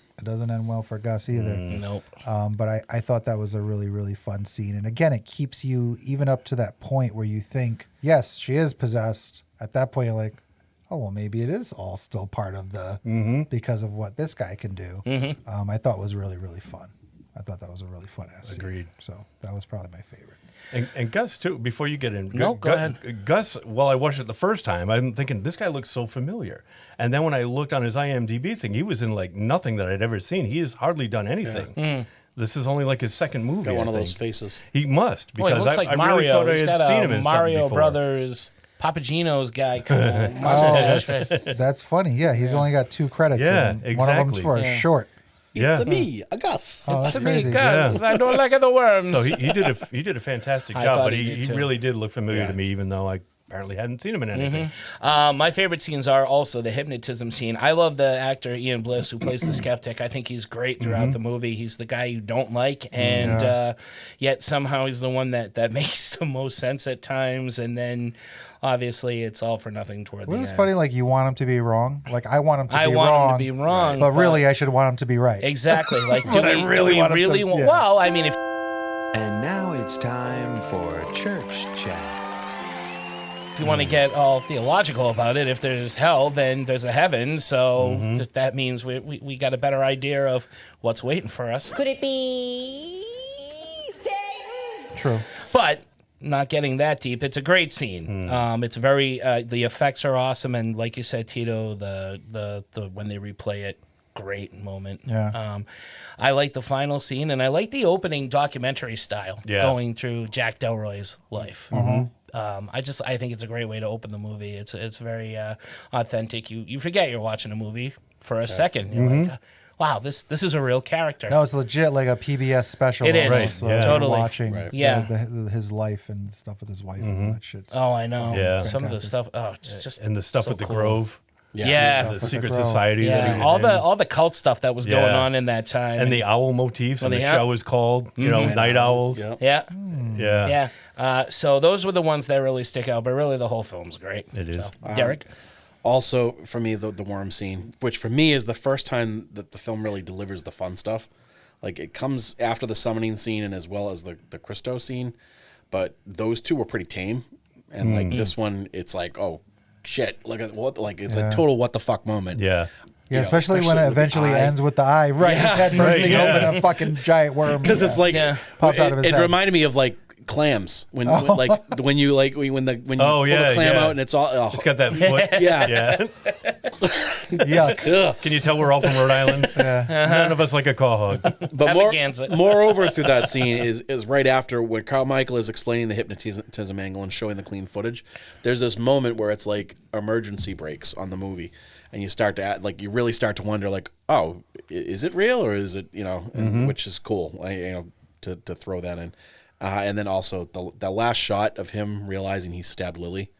end well for Gus either. Nope. But I thought that was a really, really fun scene. And again, it keeps you even up to that point where you think, yes, she is possessed. At that point, you're like, oh, well, maybe it is all still part of the, because of what this guy can do. I thought was really, really fun. I thought that was a really fun ass scene. Agreed. So that was probably my favorite. And Gus, too, before you get in. No, go ahead. Gus, while I watched it the first time, I'm thinking, this guy looks so familiar. And then when I looked on his IMDb thing, he was in like nothing that I'd ever seen. He has hardly done anything. This is only like his second movie. got one I of think. those faces. He must, Boy, he because looks like I Mario. really thought I He's had got seen a him in Mario something before. Brothers, Papagino's guy kind of mustache. That's funny. Yeah, he's only got 2 credits. Yeah, and one of them's exactly. for a short. Yeah. It's me, a Gus. Oh, that's To me, crazy. Gus, I don't like the worms. So he did a fantastic I job, thought but he did, he too. really did look familiar to me, even though I apparently hadn't seen him in anything. My favorite scenes are also the hypnotism scene. I love the actor Ian Bliss who plays the skeptic. I think he's great throughout the movie. He's the guy you don't like, and yet somehow he's the one that makes the most sense at times. And then obviously it's all for nothing toward Well, the it's end. funny, like you want him to be wrong. Like I want him to I be want wrong. him to be wrong, But really, I should want him to be right. Exactly. Like, do But I we really want him to- want? yeah. Well, I mean, if And now it's time for church chat. you want to get all theological about it, if there's hell, then there's a heaven. So that means we got a better idea of what's waiting for us. Could it be Satan? True. But not getting that deep, it's a great scene. It's very the effects are awesome, and like you said, Tito, the when they replay it, great moment. Yeah. I like the final scene, and I like the opening documentary style going through Jack Delroy's life. I think it's a great way to open the movie. It's very authentic. You forget you're watching a movie for a second. You're like, wow, this is a real character. No, it's legit like a PBS special. It is. almost, Right. Yeah. Totally. Watching Yeah. his life and stuff with his wife and all that shit. Oh, I know. Yeah. Some of the Fantastic. stuff. Oh, it's just And the stuff so with the cool. Grove. Yeah. The Stuff with secret the Grove. society. That he Yeah, was in. all the cult stuff that was going on in that time, And the owl motifs, and the show is called, Night Owls. Yep. Yeah. So those were the ones that really stick out, but really the whole film's great. It is. So, Derek, Also, for me, the worm scene, which for me is the first time that the film really delivers the fun stuff. Like, it comes after the summoning scene and as well as the Christo scene, but those two were pretty tame. And, like, this one, it's like, oh, shit, look at what, like, it's a total what the fuck moment. Yeah. Yeah, You know, especially when it with the eventually eye. ends with the eye. Right. Yeah. His head bursting open, a fucking giant worm. Because it's like, Pops out of his it head. reminded me of, like, clams when when you pull the clam out and it's all it's got that foot. yeah Yuck. Can you tell we're all from Rhode Island? None of us like a caw hog. But Extravaganza. moreover through that scene is right after when Carmichael is explaining the hypnotism angle and showing the clean footage. There's this moment where it's like emergency brakes on the movie, and you start to add, like you really start to wonder like, oh, is it real or is it and, which is cool, to throw that in. And then also the last shot of him realizing he stabbed Lily.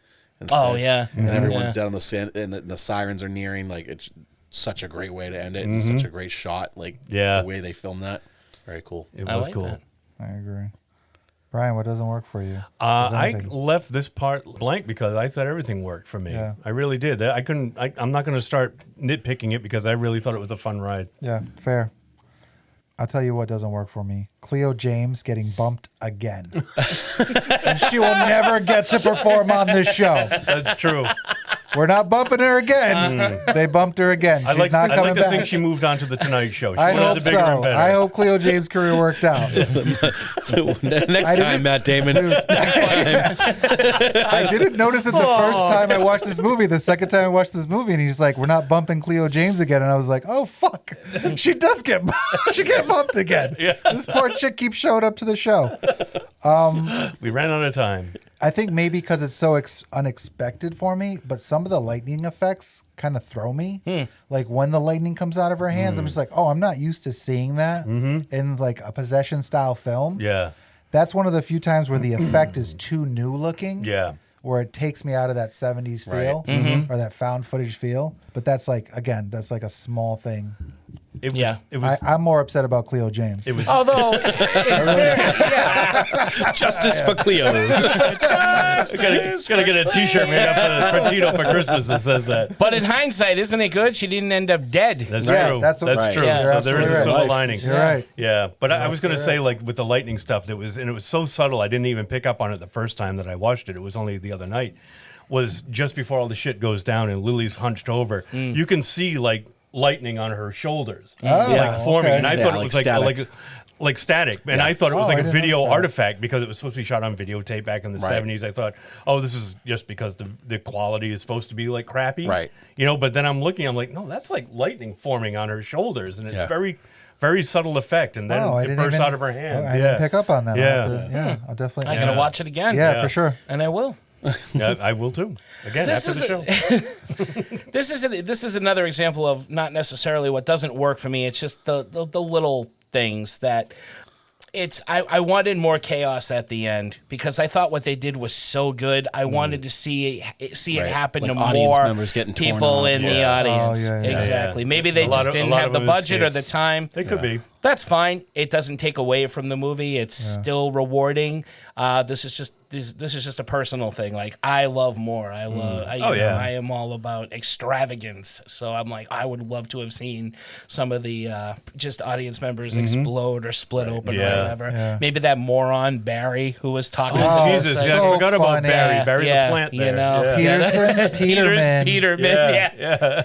Instead, Oh, yeah. and everyone's Yeah. down on the sand, and the sirens are nearing. Like it's such a great way to end it, and such a great shot. Like the way they filmed that, very cool. It I was like cool. that. I agree. Brian, what doesn't work for you? I anything? left this part blank because I thought everything worked for me. Yeah. I really did. I couldn't. I'm not going to start nitpicking it because I really thought it was a fun ride. Yeah, fair. I'll tell you what doesn't work for me. Cleo James getting bumped again. And she will never get to perform on this show. That's true. We're not bumping her again. They bumped her again. She's I'd not like coming to back. think she moved on to the Tonight Show. She I wanted hope the bigger and so. better. I hope Cleo James' career worked out. So next I time, didn't- Matt Damon. I didn't notice it the first time I watched this movie. The second time I watched this movie, and he's like, "We're not bumping Cleo James again," and I was like, "Oh fuck, she does get she get bumped again." Yeah. This poor chick keeps showing up to the show. We ran out of time. I think maybe because it's so unexpected for me, but some of the lightning effects kind of throw me. Like when the lightning comes out of her hands, I'm just like, oh, I'm not used to seeing that in like a possession style film. Yeah. That's one of the few times where the effect is too new looking. Yeah. Where it takes me out of that 70s feel or that found footage feel. But that's like, again, that's like a small thing It was. Yeah. It was. I'm more upset about Cleo James. It was. Although, Justice for Cleo. Gotta get a T-shirt made up for Tito for Christmas that says that. but in hindsight, isn't it good? She didn't end up dead. That's Yeah, true. that's right. true. Yeah. So there is a You're silver right. lining. You're right. Yeah, but I was going to say, like, with the lightning stuff, it was so subtle. I didn't even pick up on it the first time that I watched it. It was only the other night. Was just before all the shit goes down and Lily's hunched over. You can see like lightning on her shoulders, like forming. okay. And I Yeah, thought it like was static. like static. And I thought it was Oh, like I a didn't video notice that. artifact because it was supposed to be shot on videotape back in the Right. 70s. I thought, oh, this is just because the quality is supposed to be like crappy, Right. You know. But then I'm like, no, that's like lightning forming on her shoulders, and it's very. Very subtle effect, and then I it didn't bursts even- out of her hand. I didn't pick up on that. Yeah, I'll definitely. I'm gonna watch it again. Yeah, for sure. and I will. yeah, I will too. Again, This after the is show. This is another example of not necessarily what doesn't work for me. It's just the little things that. I wanted more chaos at the end because I thought what they did was so good. I wanted to see it happen Like to audience more members getting torn people up. in the Yeah. audience. Oh, yeah. Exactly. Maybe they A lot just of- didn't a lot have of the them budget or is- the time. They could be. That's fine. It doesn't take away from the movie. It's still rewarding. This is just a personal thing. Like I love more. I love. I am all about extravagance. So I'm like, I would love to have seen some of the just audience members explode or split open or whatever. Yeah. Maybe that moron Barry who was talking. Oh, Jesus, so I forgot about funny. Barry. Barry the plant you there. know, Yeah. Peterson. Peterman. Yeah.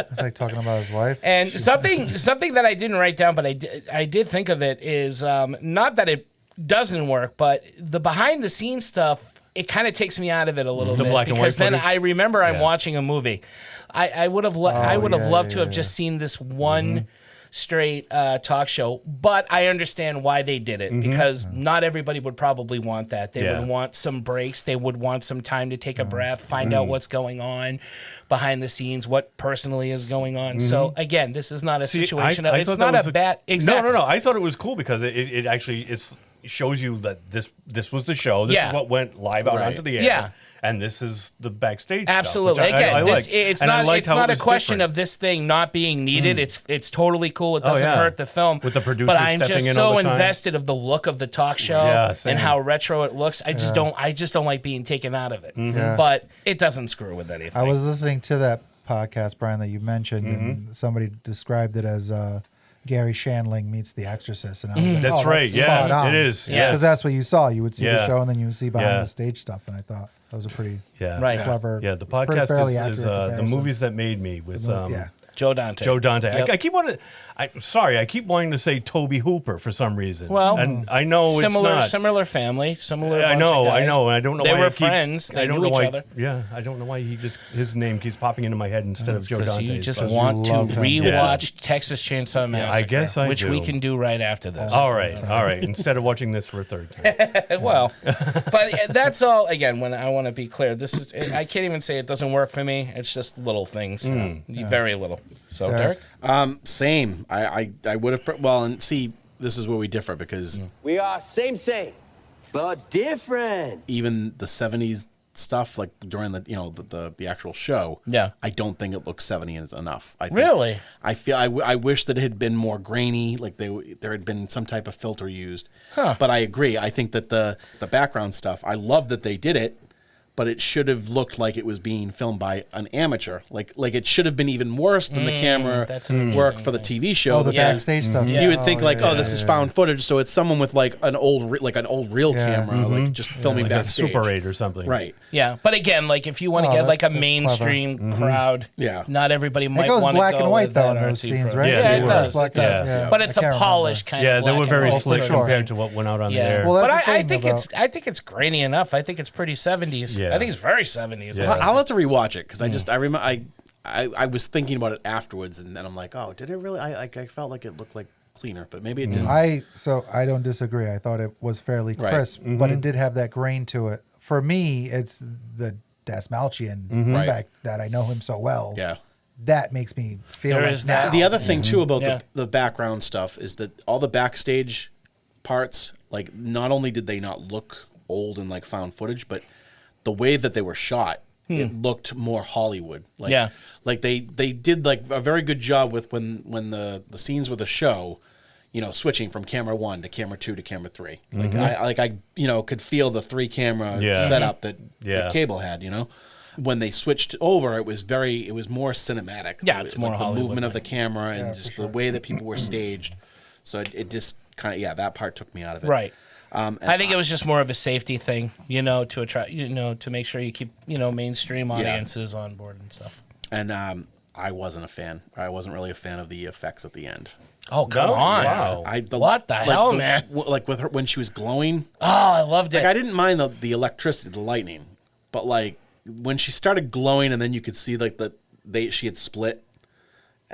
It's like talking about his wife. And something that I didn't write down, but I did think of it is not that it doesn't work, but the behind the scenes stuff, it kind of takes me out of it a little bit black and white because then footage? I remember I'm watching a movie. I would have loved to have just seen this one straight talk show, but I understand why they did it because not everybody would probably want that. They would want some breaks. They would want some time to take a breath, find out what's going on behind the scenes, what personally is going on. So again, this is not a situation. I It's thought not that a was bad. Exactly. No. I thought it was cool because it actually shows you that this was the show. This is what went live out onto the air. Yeah. And this is the backstage Absolutely. stuff. Which Again, I liked. it's And I not liked how it a was question different. of this thing not being needed. It's totally cool. It doesn't hurt the film. With the producers but I'm stepping just in all so the time. invested of the look of the talk show Yeah, same. and how retro it looks. I just don't like being taken out of it. Yeah. But it doesn't screw with anything. I was listening to that podcast, Brian, that you mentioned, and somebody described it as Gary Shandling meets The Exorcist, and I was like, That's oh, right. spot on. It is. Yeah. Because that's what you saw. You would see the Yeah. show, and then you would see behind Yeah. the stage stuff, and I thought that was a pretty Right. clever. Yeah, the pretty podcast fairly is accurate the comparison. movies that made me with Yeah. Joe Dante. Joe Dante. Yep. I keep wanting. I'm sorry. I keep wanting to say Toby Hooper for some reason. Well, and I know it's not. similar family, similar. I bunch know, of I guys. know, and I don't know They why were I keep, friends. They I don't knew know each why, other. Yeah, I don't know why his name keeps popping into my head instead of Joe Because Dante. you just but- want to love him. rewatch Texas Chainsaw Massacre. I guess I which we do. can do right after this. All right. Instead of watching this for a third time. Well, but that's all. Again, when I want to be clear, this is. I can't even say it doesn't work for me. It's just little things, very little. So, Derek. Same. I would have. Well, and see, this is where we differ because We are same, but different. even the '70s stuff, like during the actual show, Yeah. I don't think it looks 70s enough. I think, Really? I feel I wish that it had been more grainy, like there had been some type of filter used. Huh. But I agree. I think that the background stuff, I love that they did it, but it should have looked like it was being filmed by an amateur. Like it should have been even worse than the camera that's an work for the TV show. Oh, the because backstage stuff. You would think yeah, this is found footage, so it's someone with like an old reel camera, like just filming Like a backstage. Super 8 or something. Right. Yeah, but again, like if you want to get like a that's mainstream crowd, Yeah. not everybody might It goes want to go black and white with though that in those artsy scenes, pro- right? Yeah, Yeah, they it were. does. Black- It does. yeah. But it's I a can't remember. polished kind Yeah, of. they were black very and white. slick sure. compared to what went out on the Yeah. air. Well, But that's the I thing think about- I think it's grainy enough. I think it's pretty 70s. Yeah. I think it's very 70s. Yeah. I'll have to rewatch it because I remember I was thinking about it afterwards, and then I'm like, oh, did it really? I felt like it looked like cleaner, but maybe it didn't. I don't disagree. I thought it was fairly Right. crisp, but it did have that grain to it. For me, it's the Dastmalchian fact that I know him so well. Yeah. That makes me feel There like is that. The other thing too about Yeah. the background stuff is that all the backstage parts, like not only did they not look old and like found footage, but the way that they were shot it looked more Hollywood. Like, Yeah. like they did like a very good job with when the scenes with the show, you know, switching from camera 1 to camera 2 to camera 3. Like I you know, could feel the 3 camera setup that Cable had, you know. When they switched over, it was more cinematic. Yeah, it's more like Hollywood. The movement of the camera and just the way that people were staged. So it just kind of that part took me out of it. Right. I think it was just more of a safety thing, you know, to attract, you know, to make sure you keep, you know, mainstream audiences on board and stuff. And I wasn't a fan. I wasn't really a fan of the effects at the end. Oh, come on. Wow. What the hell, man? Like with her when she was glowing. Oh, I loved it. Like I didn't mind the electricity, the lightning, but like when she started glowing and then you could see like she had split.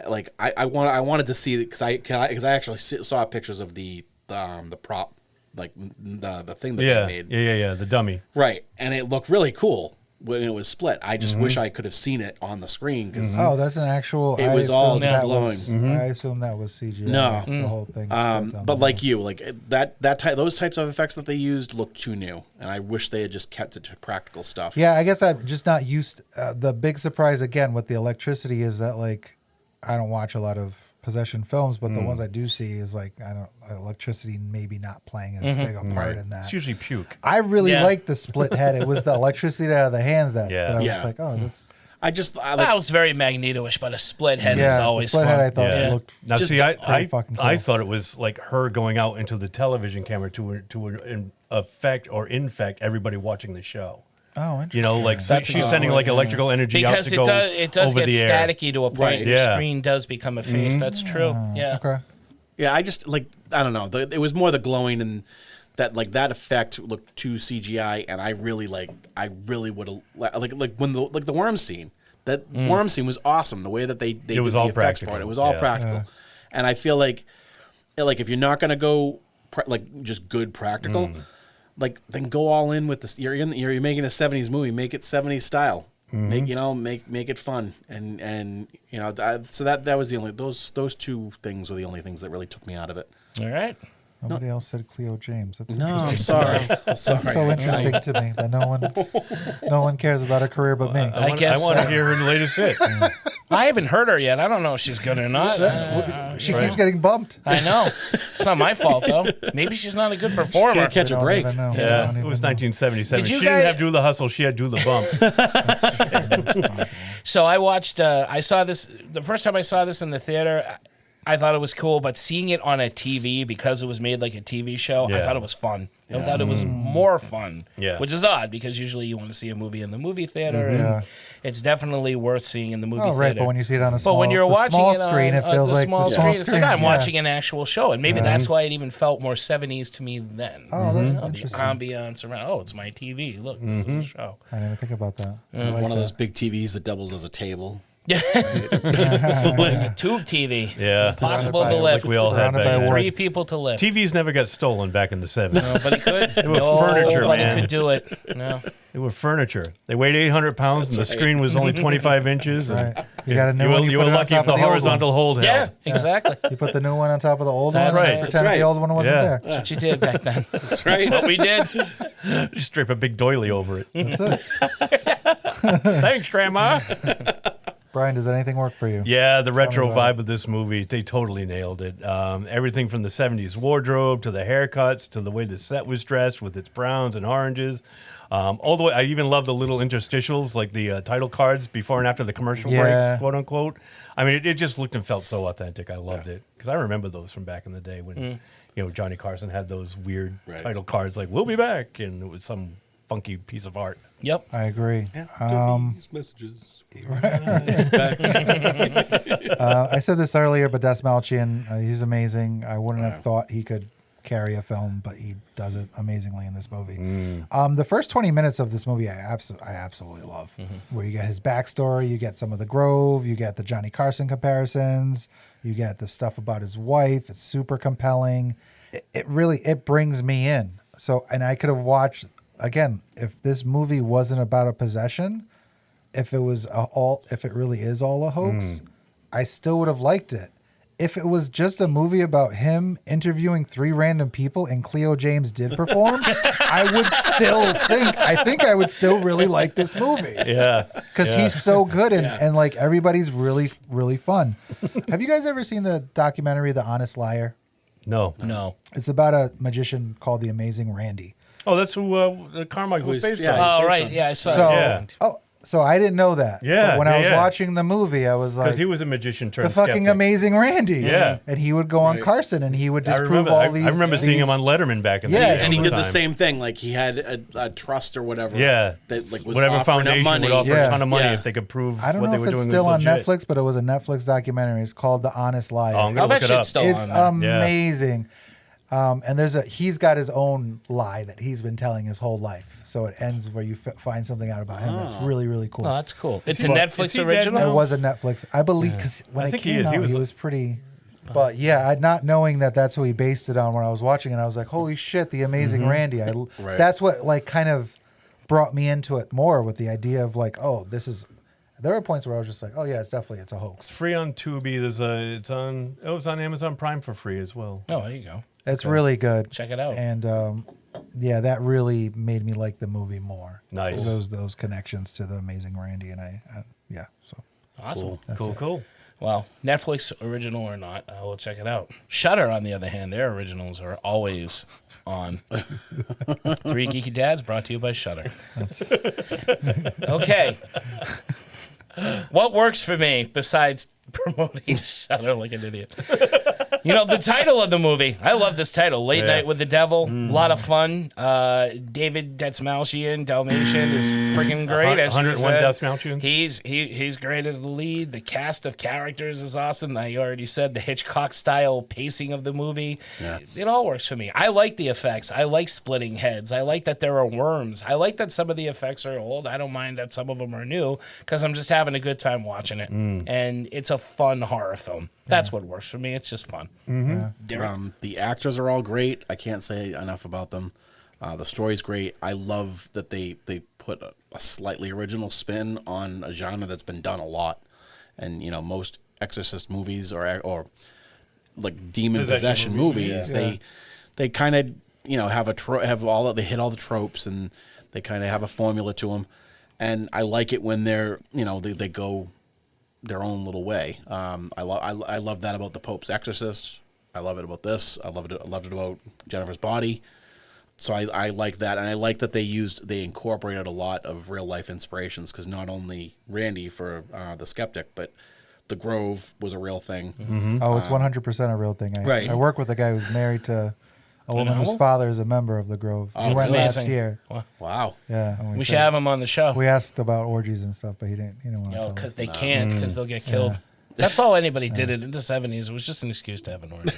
Like I wanted to see it because I actually saw pictures of the prop, like the thing that they made. Yeah, the dummy. Right, and it looked really cool when it was split. I just wish I could have seen it on the screen because Oh, that's an actual. it was all glowing. I assume that was CGI. No. The whole thing. But like you, like those types of effects that they used looked too new, and I wish they had just kept it to practical stuff. Yeah, I guess I'm just not used. The big surprise again with the electricity is that like I don't watch a lot of possession films, but the ones I do see is like electricity maybe not playing as big a part in that. It's usually puke. I really like the split head. It was the electricity out of the hands that I was like, oh, that's. That was very Magneto-ish, but a split head is always the split fun. head I thought looked. Now, just see, I fucking cool. I thought it was like her going out into the television camera to affect or infect everybody watching the show. Oh, interesting. You know, like she's sending like electrical energy out to go over the air. It does get staticky to a point. Your screen does become a face. That's true. Yeah. Okay. Yeah, I just like I don't know. It was more the glowing and that effect looked too CGI, and I really would have like when the worm scene. That worm scene was awesome. The way that they did was the all effects practical. for it was all practical, and I feel like if you're not gonna go just good practical. Like then go all in with this. You're making a '70s movie. Make it '70s style. Make it fun. And you know so that was the only those two things were the only things that really took me out of it. All right. Nobody else said Cleo James. That's I'm sorry. I'm sorry. That's so interesting to me that no one cares about her career but me. I want to hear her latest hit. I haven't heard her yet. I don't know if she's good or not. She keeps getting bumped. I know. It's not my fault though. Maybe she's not a good performer. She can't catch a break. Yeah, it was 1977. She guys... didn't have Do the Hustle. She had Do the Bump. So I watched. I saw this the first time I saw this in the theater. I thought it was cool, but seeing it on a TV because it was made like a TV show, I thought it was fun. I thought it was more fun, which is odd because usually you want to see a movie in the movie theater, and it's definitely worth seeing in the movie theater. Right, but when you see it on a small, when you're watching small it screen, on it feels like small the small screen. It's screen. like I'm watching an actual show, and maybe that's why it even felt more 70s to me then. Oh, that's the interesting. ambiance around. Oh, it's my TV. Look, this is a show. I didn't even think about that. One of those big TVs that doubles as a table. Like tube TV. Yeah. Impossible to lift. Like we all had back then. 3 people to lift. TVs never got stolen back in the 70s. Nobody could. They were furniture, Nobody man. could do it. No. They were furniture. They weighed 800 pounds, and the screen was only 25 inches. And Right. You got a new one. you put were it on lucky top if the of old one. horizontal hold held. Yeah, exactly. You put the new one on top of the old That's one. right. And pretend the old one wasn't there. That's what you did back then. That's right. That's what we did. Just drape a big doily over it. That's it. Thanks, Grandma. Brian, does anything work for you? Yeah, the retro me about vibe of this movie, they totally nailed it. Everything from the 70s wardrobe to the haircuts to the way the set was dressed with its browns and oranges. All the way, I even love the little interstitials, like the title cards before and after the commercial breaks, quote unquote. I mean, it just looked and felt so authentic. I loved it because I remember those from back in the day when Johnny Carson had those weird title cards like "We'll be back," and it was some funky piece of art. Yep, I agree. Messages. I said this earlier, but Dastmalchian, he's amazing. I wouldn't have thought he could carry a film, but he does it amazingly in this movie. The first 20 minutes of this movie I absolutely love, where you get his backstory, you get some of the Grove, you get the Johnny Carson comparisons, you get the stuff about his wife. It's super compelling. It really brings me in. So, and I could have watched, again, if this movie wasn't about a possession, if it was if it really is all a hoax, I still would have liked it. if it was just a movie about him interviewing 3 random people and Cleo James did perform, I think I would still really like this movie. Yeah. Because he's so good and like everybody's really, really fun. Have you guys ever seen the documentary, The Honest Liar? No. It's about a magician called The Amazing Randy. Oh, that's who Carmichael was based on. Oh, right. Yeah, I saw that. So I didn't know that. Yeah. But when I was watching the movie, I was like, because he was a magician turned the fucking skeptic. Amazing Randy. Yeah. And he would go on Carson and he would disprove all these. I remember seeing him on Letterman back in the day. And he did the same thing. Like he had a trust or whatever. Yeah. That like was whatever offering foundation money. would offer a ton of money if they could prove I don't what know they if were it's doing still was on legit. Netflix, but it was a Netflix documentary. It's called The Honest Liar. Oh, I'm gonna look it up. It's amazing. And he's got his own lie that he's been telling his whole life. So it ends where you find something out about him that's really, really cool. Oh, that's cool. It's a Netflix It original? was a Netflix. I believe, because when it came out, he was pretty... But yeah, not knowing that that's who he based it on when I was watching it, I was like, holy shit, The Amazing Randy. That's what like kind of brought me into it more, with the idea of like, oh, this is... There were points where I was just like, oh yeah, it's a hoax. It's free on Tubi. It's on Amazon Prime for free as well. Oh, there you go. It's really good. Check it out. And yeah, that really made me like the movie more. Nice. Those connections to The Amazing Randy, and yeah. So awesome. Cool. Well, Netflix original or not, I will check it out. Shudder, on the other hand, their originals are always on. 3 Geeky Dads, brought to you by Shudder. Okay. What works for me besides promoting Shudder like an idiot? You know, the title of the movie, I love this title, Late Night with the Devil. A lot of fun. David Dastmalchian, Dalmatian, is freaking great. 101 Dastmalchians. He's great as the lead. The cast of characters is awesome. I already said the Hitchcock-style pacing of the movie. Yeah. It all works for me. I like the effects. I like splitting heads. I like that there are worms. I like that some of the effects are old. I don't mind that some of them are new, because I'm just having a good time watching it. And it's a fun horror film. That's what works for me. It's just fun. The actors are all great. I can't say enough about them. The story's great. I love that they put a slightly original spin on a genre that's been done a lot. And you know, most Exorcist movies or like demon possession movies, they kind of they hit all the tropes, and they kind of have a formula to them. And I like it when they're they go their own little way. I love that about the Pope's Exorcist. I love it about this. I loved it about Jennifer's Body. So I like that, and I like that they incorporated a lot of real life inspirations, because not only Randy for the Skeptic, but the Grove was a real thing. Oh, it's 100% a real thing. I work with a guy who's married to a woman whose father is a member of the Grove. Oh, he went amazing. last year. Wow. Yeah. We should have him on the show. We asked about orgies and stuff, but he didn't want to tell us. Because they can't, because they'll get killed. That's all anybody did in the 70s. It was just an excuse to have an orgy.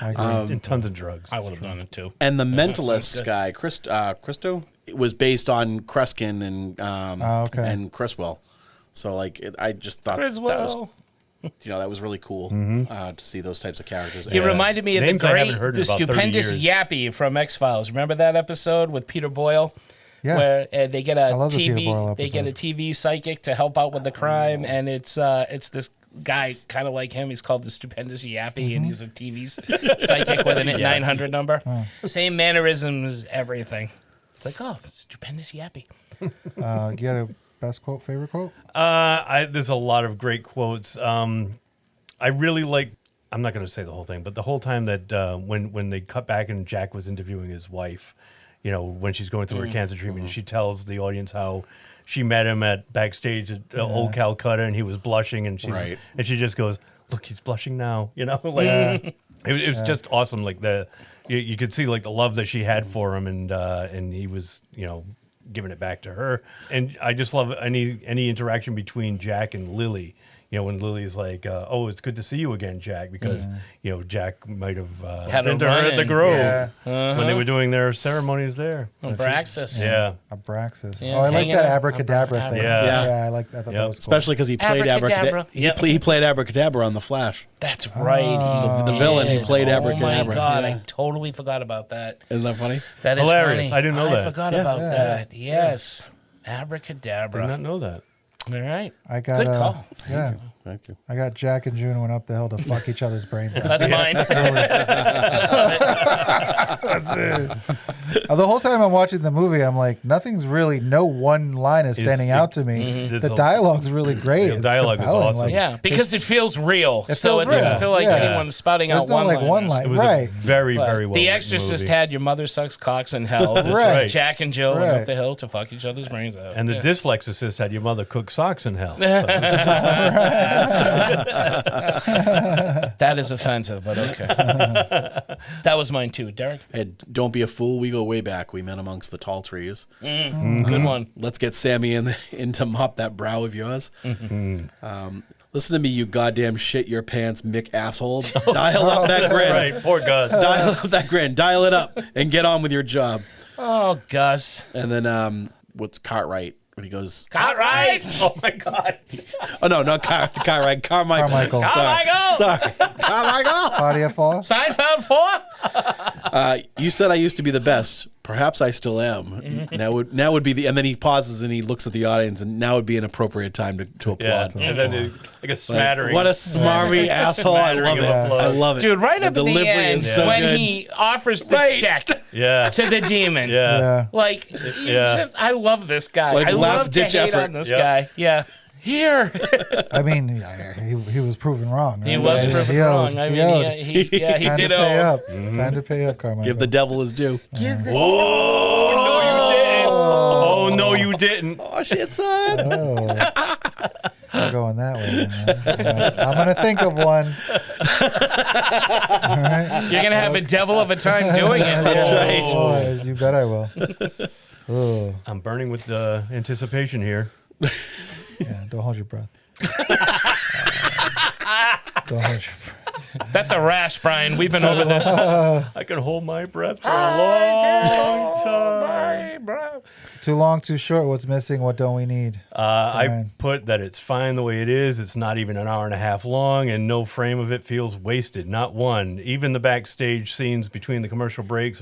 I agree. And tons of drugs. I would have done it too. And the Mentalist guy, Christo, it was based on Kreskin and Criswell. So I just thought that was that was really cool to see those types of characters. He reminded me of the stupendous Yappy from X-Files. Remember that episode with Peter Boyle? Yes. Where they get a TV psychic to help out with the crime, and it's this guy kind of like him. He's called the Stupendous Yappy, and he's a TV psychic with an 900 number. Same mannerisms, everything. It's like, oh, Stupendous Yappy. You got a best quote, favorite quote? There's a lot of great quotes. I really like. I'm not going to say the whole thing, but the whole time that when they cut back and Jack was interviewing his wife, when she's going through her cancer treatment, she tells the audience how she met him at backstage at Old Calcutta, and he was blushing, and she just goes, "Look, he's blushing now." It was just awesome. Like you could see like the love that she had for him, and he was giving it back to her. And I just love any interaction between Jack and Lily. When Lily's like, "Oh, it's good to see you again, Jack," because Jack might have been to her at the Grove when they were doing their ceremonies there. Abraxas. Abraxas. Yeah, oh, I like that abracadabra thing. Yeah, I like that. I thought that was cool. Especially because he played Abracadabra. He played Abracadabra on The Flash. That's right. The villain. He played Abracadabra. Oh my God, I totally forgot about that. Isn't that funny? That is hilarious. Funny. I didn't know that. I forgot about that. Yes, Abracadabra. Did not know that. All right. I got good call. Yeah. Thank you. I got Jack and June went up the hill to fuck each other's brains out. That's mine. That's it. The whole time I'm watching the movie, I'm like, nothing's really, no one line is standing out to me. The dialogue's really great. The dialogue is awesome. Like, Yeah, because it feels real. It So feels it doesn't real. feel like Yeah. anyone's spouting There's out not like one line. It was Right. a very, But very well The written Exorcist movie. had your mother sucks cocks in hell. This Right. was Jack and Jill went Right. up the hill to fuck each other's brains out. And the Dyslexicist had your mother cook socks in hell. That is offensive, but okay. That was mine too. Derek? Hey, don't be a fool. We go way back. We met amongst the tall trees. Good one. Let's get Sammy in to mop that brow of yours. Listen to me, you goddamn shit your pants Mick asshole. Dial up that grin. Right, poor Gus. Dial up that grin. Dial it up and get on with your job. Oh, Gus. And then with Cartwright when he goes, Cartwright! Oh my God. oh no, not Cartwright, Carmichael. Carmichael. Sorry. Carmichael. Claudia Fall. Seinfeld 4? You said I used to be the best. Perhaps I still am. Now would be the, and then he pauses and he looks at the audience, and now would be an appropriate time to Yeah, applaud. and then like a smattering. What a smarmy asshole! I love it. Smattering of I applause. love it. Dude, right The up at the delivery end is so when good. he offers the Right. check Yeah. to the demon. Yeah. Yeah. Like, Yeah. I love this guy. Like I love to last-ditch hate effort. on this Yep. guy. Yeah. Here. I mean, he was proven wrong. Right? He was proven wrong. I mean, he Time did to pay owe. up. Time to pay up, Carmichael. Give the devil his due. Oh, no, you didn't. Oh shit, son! Oh. We're going that way. I'm going to think of one. All right. You're going to have a devil of a time doing it. That's right. Oh, you bet I will. Oh. I'm burning with anticipation here. Yeah, don't hold your breath. Don't hold your breath. That's a rash, Brian. We've been over this. I can hold my breath for a long time. Too long, too short. What's missing? What don't we need? I Brian. put that it's fine the way it is. It's not even an hour and a half long, and no frame of it feels wasted. Not one. Even the backstage scenes between the commercial breaks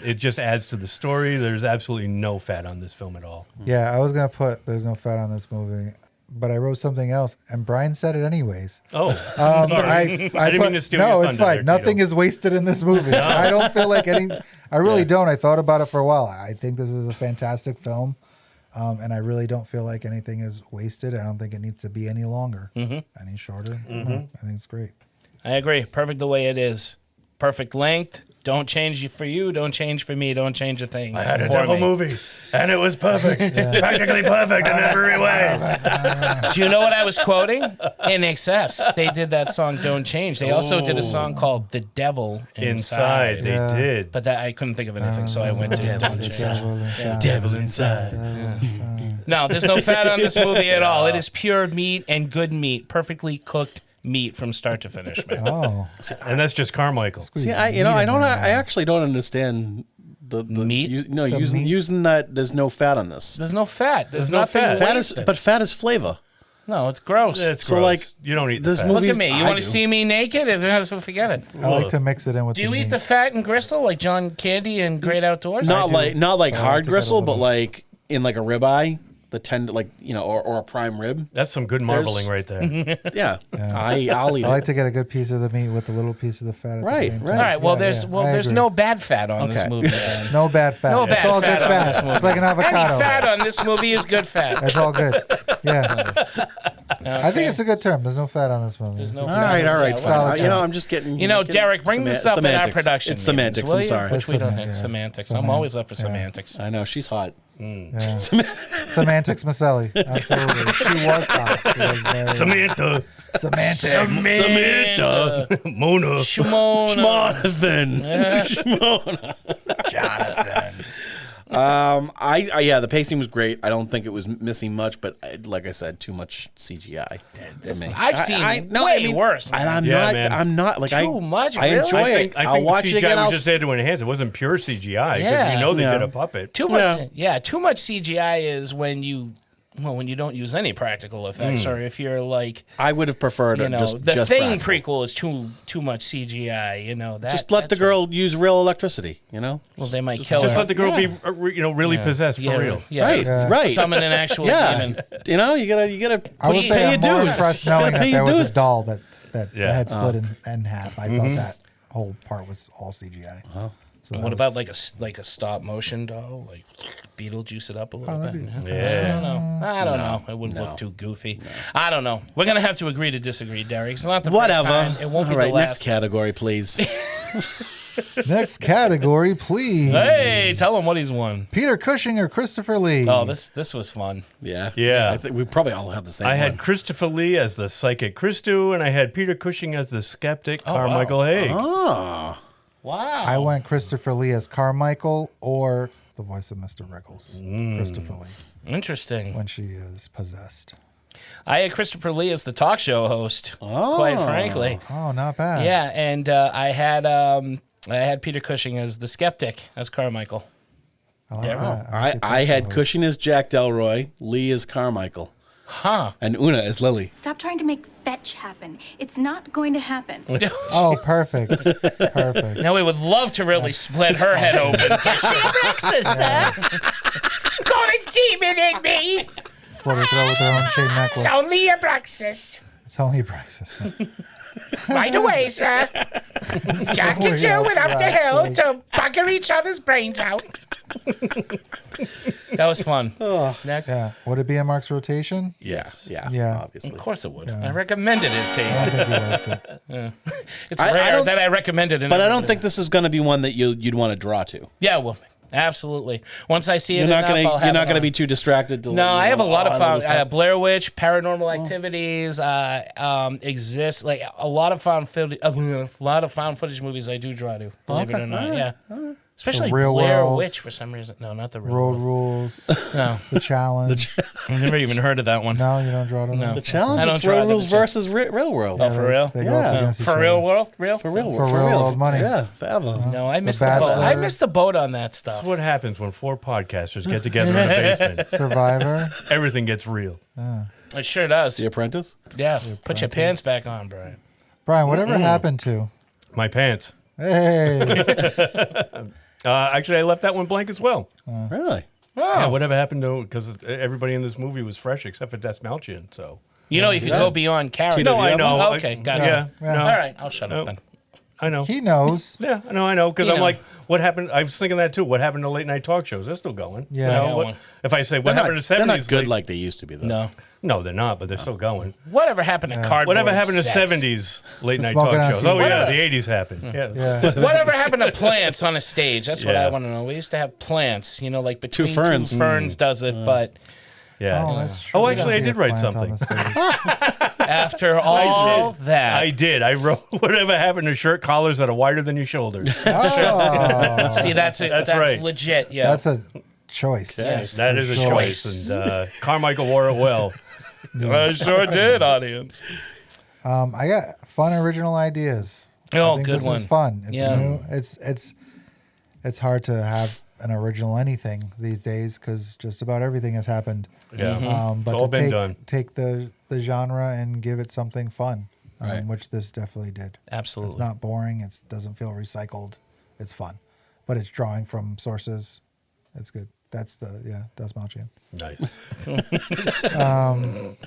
it just adds to the story. There's absolutely no fat on this film at all. Yeah, I was going to put there's no fat on this movie, but I wrote something else, and Brian said it anyways. Oh, I sorry. I didn't mean to steal your No, thunder it's fine. there, Nothing Tito. is wasted in this movie. I don't feel like any. I really don't. I thought about it for a while. I think this is a fantastic film, and I really don't feel like anything is wasted. I don't think it needs to be any longer, any shorter. No, I think it's great. I agree. Perfect the way it is. Perfect length. Don't change for you. Don't change for me. Don't change a thing. I had a for devil me. movie, and it was perfect. Practically perfect in every way. Do you know what I was quoting? In Excess. They did that song Don't Change. They also did a song called The Devil Inside. They did. But I couldn't think of anything, so I went to Don't Change. Devil inside. No, there's no fat on this movie at all. It is pure meat and good meat. Perfectly cooked meat from start to finish, man. Oh, And that's just Carmichael. See, I actually don't understand the meat. Using that. There's no fat on this. There's no fat. There's no nothing fat. wasted. Fat is flavor. No, it's gross. It's So, gross. like, you don't eat the this fat. movie- Look at me. You I want to do. see me naked? Forget it. I like to mix it in with. Do you the eat meat. the fat and gristle like John Candy and Great Outdoors? Not like I hard like to gristle, get a but little- like in like a ribeye, the tender, like or a prime rib. That's some good marbling right there. Yeah, I'll eat I like it. to get a good piece of the meat with a little piece of the fat. At Right, the same right. time. All right. Well, Yeah, there's yeah, I there's agree. no bad fat on this Okay. movie. Then. No bad fat. No It's bad all fat good on fat. this movie. It's like an avocado. Any fat on this movie is good fat. It's all good. Yeah. I think it's a good term. There's no fat on this movie. There's no All fat. right. Yeah, Fine. solid term. I'm just getting. You know, Derek, bring this up in our semantics. production. It's semantics. meetings, will I'm you? sorry. Which we don't. It's It's semantics. semantics. I'm always up for semantics. I know she's hot. Yeah. Semantics Maselli. Absolutely. She was hot. She was very Samantha. semantics. Samantha. Mona. Shimona. Shmona. Jonathan. The pacing was great. I don't think it was missing much, but like I said, too much CGI for me. I've seen way worse. And I'm Yeah, not. man. I'm not like Too much, I really? enjoy I think it. I'll watch CGI it again. was just there to enhance. It wasn't pure CGI because Yeah. you know they Yeah. did a puppet. Too much. Yeah, too much CGI is when you Well, when you don't use any practical effects, or if you're like, I would have preferred you know, just the just Thing practical. prequel is too much CGI. You know that. Just let the girl use real electricity. You know. Well, they might kill her. Just let the girl be, really possessed for real. Yeah. Right. Summon an actual demon. You know, you gotta I will say pay I'm your more dues. impressed You gotta knowing that pay there your was dues. a doll that Yeah. had split in half. I thought that whole part was all CGI. So And what about like a stop motion doll, like Beetlejuice it up a little bit? Yeah. I don't know. It wouldn't look too goofy. I don't know. We're gonna have to agree to disagree, Derek. It's not the Whatever. first time. It won't be All right, the last. next category, please. Next category, please. Hey, tell him what he's won. Peter Cushing or Christopher Lee? Oh, this was fun. Yeah. Yeah. I think we probably all have the same I one. had Christopher Lee as the psychic Christu, and I had Peter Cushing as the skeptic Carmichael Haig. Oh. Wow. I went Christopher Lee as Carmichael or the voice of Mr. Rickles, Christopher Lee, Interesting. when she is possessed. I had Christopher Lee as the talk show host. Quite frankly. Oh, not bad. Yeah, and I had Peter Cushing as the skeptic as Carmichael. I like Yeah. that. I had Cushing as Jack Delroy, Lee as Carmichael, and Una as Lily. Stop trying to make fetch happen. It's not going to happen. Oh, perfect. Perfect. Now we would love to really split her head open. Got a demon in me. Slit her throat with her own chain necklace. It's only a breakfast. It's only Praxis. Right away, sir. Jack and Jill went up the hill to bugger each other's brains out. That was fun. Next. Yeah. Would it be in Mark's rotation? Yeah, obviously. Of course it would. Yeah. I recommended it to you. I think he likes it. Yeah. It's I rare don't- that I recommended it. But I don't think this is going to be one that you'd want to draw to. Yeah, well, absolutely. Once I see it You're not enough, going I'll to have you're not it going to on. be too distracted to. No, I have a lot of fun. fun. Blair Witch, Paranormal Activities, exists. Like a lot of found footage movies I do draw to. Believe it or not, yeah. Especially The Real Blair World. Witch for some reason. No, not the Real Road World. Rules. No, The Challenge. I've never even heard of that one. No, you don't draw to No. those? The challenge I don't is draw Road to Rules the challenge. versus Real World. Oh, for real? They go up Yeah. against each For other. Real World? Real? For real, For real world money. Yeah, forever. No, I missed the Bachelor. boat. I missed the boat on that stuff. That's what happens when four podcasters get together in a basement. Survivor. Everything gets real. It sure does. The Apprentice. Yeah. Put your pants back on, Brian. Brian, whatever happened to? My pants. Hey. Actually, I left that one blank as well. Really? Yeah, whatever happened to, because everybody in this movie was fresh except for Dastmalchian, so. You know, you could go beyond character. No, I know. Okay, gotcha. Yeah. No. All right, I'll shut up then. I know. He knows. Yeah, I know. Because You I'm know. like, what happened? I was thinking that too. What happened to late night talk shows? They're still going. Yeah. You know, I got what- one. if I say, what They're happened to the not 70s? good like they used to be, though. No. they're not, but they're still going. Whatever happened to cardboard Whatever happened to sets? 70s late night Smoking talk on shows? TV. Oh, yeah, Whatever. the 80s happened. Yeah. Yeah. Whatever happened to plants on a stage? That's what Yeah. I want to know. We used to have plants, you know, like between ferns. two ferns does it, but Yeah. Oh, that's true. Oh, actually, I Be a did write plant on something. the stage. after all that, I did. I wrote, whatever happened to shirt collars that are wider than your shoulders? Oh. see, that's right. legit. Yeah, That's a choice. Yes. That is a Sure. choice. And Carmichael wore it well. I sure did, audience. I got fun original ideas. Oh, I think good this one. is fun. It's Yeah. new. It's hard to have an original anything these days because just about everything has happened. Yeah. But It's all to been done. take the genre and give it something fun, Right. which this definitely did. Absolutely. It's not boring. It doesn't feel recycled. It's fun, but it's drawing from sources. It's good. That's Dastmalchian. Nice.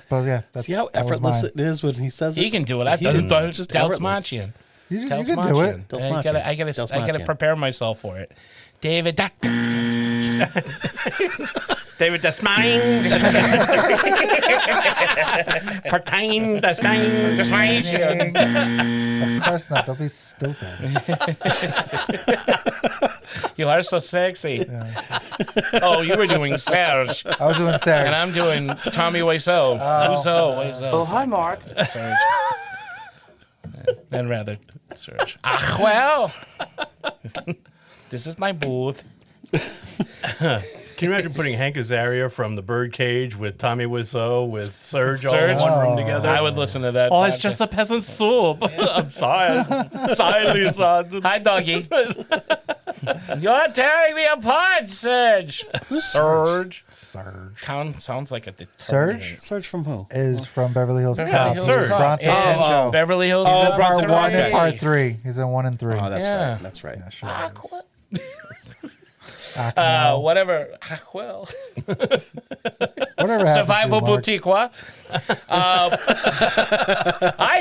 But yeah, that's, See how that was effortless mine. it is when he says it? He can do it. I've He- done it's it. just effortless. Dastmalchian. You can do it. Dastmalchian. I gotta Dastmalchian. prepare myself for it. David. David, that's mine. Part-time, that's mine. Just my Of course not. Don't be stupid. You are so sexy. Oh, you were doing Serge. I was doing Serge. And I'm doing Tommy Wiseau. Wiseau. Oh, hi, Mark. Serge. I'd rather Serge. Ah, well. This is my booth. Can you imagine putting Hank Azaria from the Birdcage with Tommy Wiseau with Serge all Serge? in one room together? I would listen to that. Oh, it's just a peasant soup. I'm sorry. Sorry, Lisa. Hi, doggy. You're tearing me apart, Serge. Surge. Sounds like a Surge? Surge from who? Is from Beverly Hills Beverly Cop. Hills He's Cop. Bronson And Pinchot. Beverly Hills Oh, Cop. Bronson Part 1 Pinchot. and Part 3. He's in 1 and 3. Oh, that's Yeah. right. That's right. Yeah, sure Whatever. Well. Whatever happened Survival to Mark? boutique, what? I